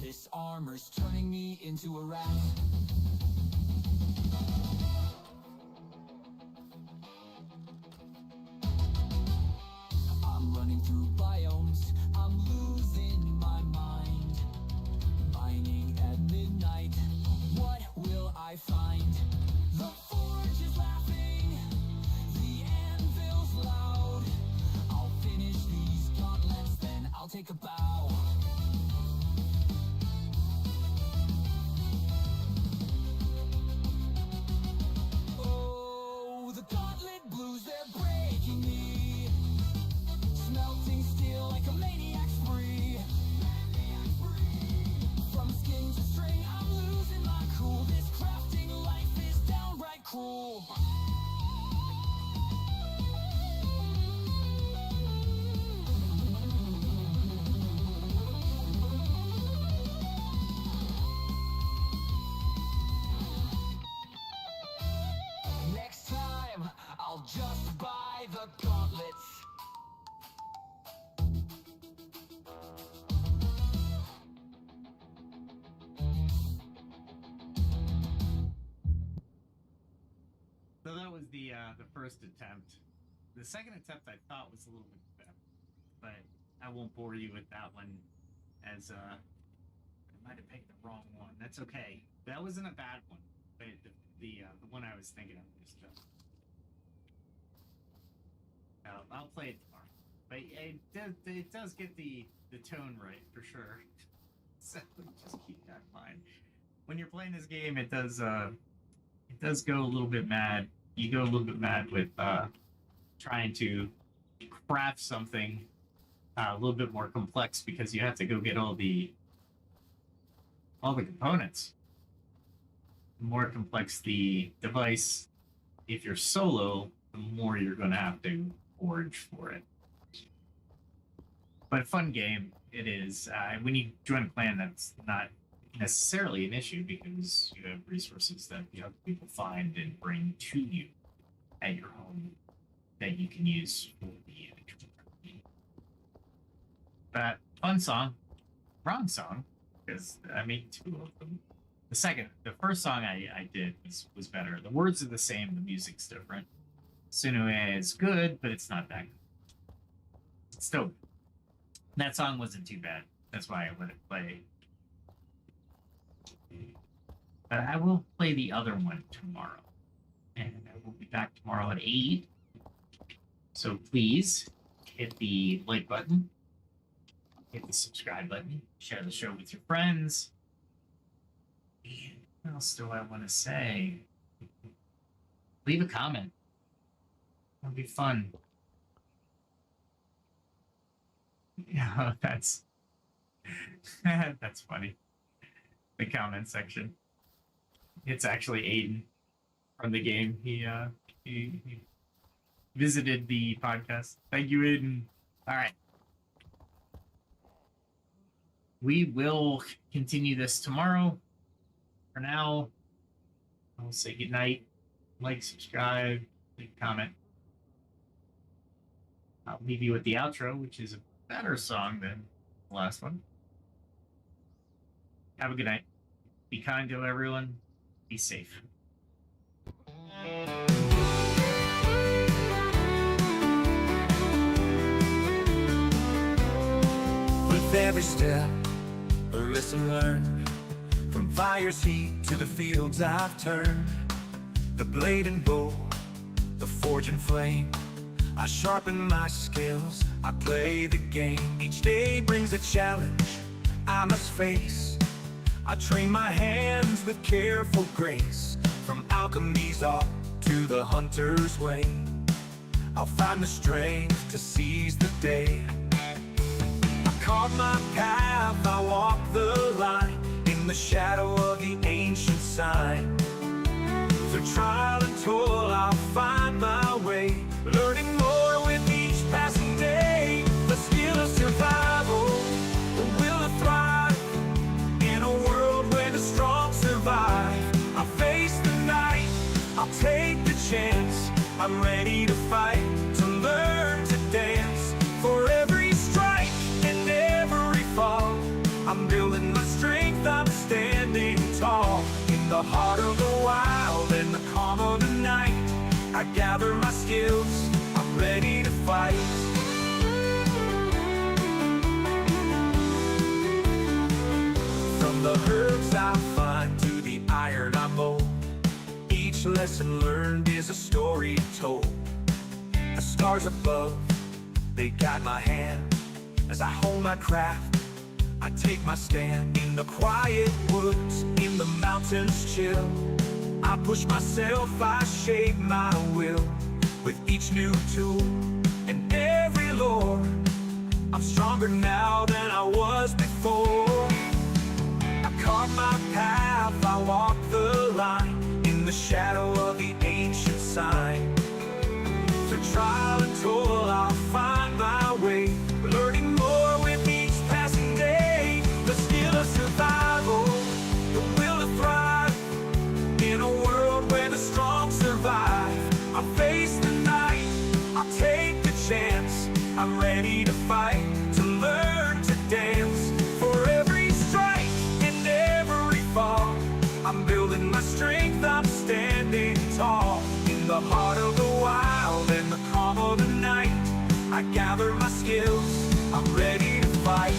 [SPEAKER 1] This armor's turning me into a rat. I'm running through biomes, I'm losing my mind. Mining at midnight, what will I find? The forge is laughing, the anvil's loud. I'll finish these gauntlets, then I'll take a bow. Oh, the gauntlet blues, they're breaking me. Smelting steel like a maniac spree. From skin to string, I'm losing my cool. This crafting life is downright cruel. Next time, I'll just buy the gauntlets.
[SPEAKER 2] So that was the first attempt. The second attempt I thought was a little bit better, but I won't bore you with that one, as I might have picked the wrong one. That's okay. That wasn't a bad one, but the one I was thinking of was just. I'll play it tomorrow, but it does get the tone right for sure. So just keep that in mind. When you're playing this game, it does go a little bit mad. You go a little bit mad with trying to craft something a little bit more complex, because you have to go get all the components. The more complex the device, if you're solo, the more you're going to have to forge for it. But a fun game it is. When you join a clan, that's not necessarily an issue, because you have resources that the other people find and bring to you at your home that you can use for the but fun song, wrong song, because I made two of them. The first song I did was better. The words are the same, the music's different. Sunue is good, but it's not that good. It's still good. That song wasn't too bad. That's why I let it play. But I will play the other one tomorrow. And I will be back tomorrow at 8. So please hit the like button, hit the subscribe button, share the show with your friends. And what else do I want to say? Leave a comment. That'll be fun. Yeah, that's that's funny. The comment section. It's actually Aiden from the game. He visited the podcast. Thank you, Aiden. All right. We will continue this tomorrow. For now, I'll say goodnight. Like, subscribe, leave a comment. I'll leave you with the outro, which is a better song than the last one. Have a good night. Be kind to everyone. Be safe.
[SPEAKER 1] With every step, a lesson learned. From fire's heat to the fields I've turned. The blade and bow, the forge and flame. I sharpen my skills, I play the game. Each day brings a challenge I must face. I train my hands with careful grace. From alchemy's art to the hunter's way, I'll find the strength to seize the day. I carve my path, I walk the line, in the shadow of the ancient sign. Through trial and toil, I'll find my way, learning more with each passing day. The skill of survival, the will to thrive, in a world where the strong survive. I'll face the night, I'll take the chance. I'm ready to fight, to learn to dance. For every strike and every fall, I'm building my strength. the heart of the wild and the calm of the night, I gather my skills, I'm ready to fight. From the herbs I find to the iron I mold, each lesson learned is a story told. The stars above, they guide my hand as I hone my craft. I take my stand in the quiet woods, in the mountains chill. I push myself, I shape my will with each new tool and every lore. I'm stronger now than I was before. I carve my path, I walk the line in the shadow of the ancient sign. Through trial and toil, I'll find my way, learning more with each passing day. The skill of survival, the will to thrive in a world where the strong survive. I face the night, I'll take the chance. I'm ready to fight, to learn to dance. For every strike and every fall, I'm building my strength, I'm standing tall. In the heart of the wild and the calm of the night, I gather my skills, I'm ready to fight.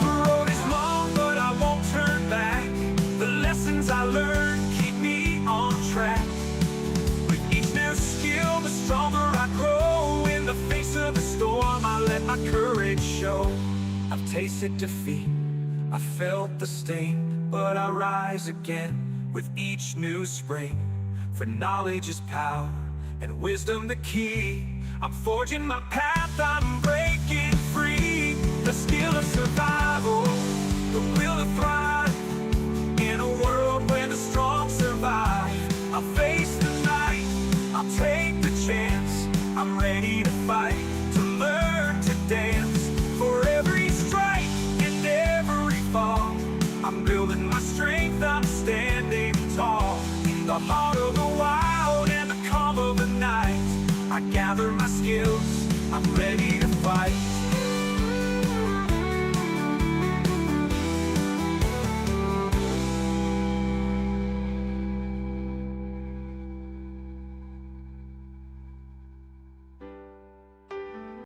[SPEAKER 1] The road is long, but I won't turn back. The lessons I learned keep me on track. With each new skill, the stronger I grow. In the face of the storm, I let my courage show. I've tasted defeat, I felt the sting, but I rise again with each new spring. For knowledge is power, and wisdom the key. I'm forging my path, I'm breaking free. The skill of survival, the will to thrive in a world where the strong survive. I'll face the night, I'll take the chance. I'm ready to fight, to learn to dance. For every strike and every fall, I'm building my strength, I'm standing tall. In the heart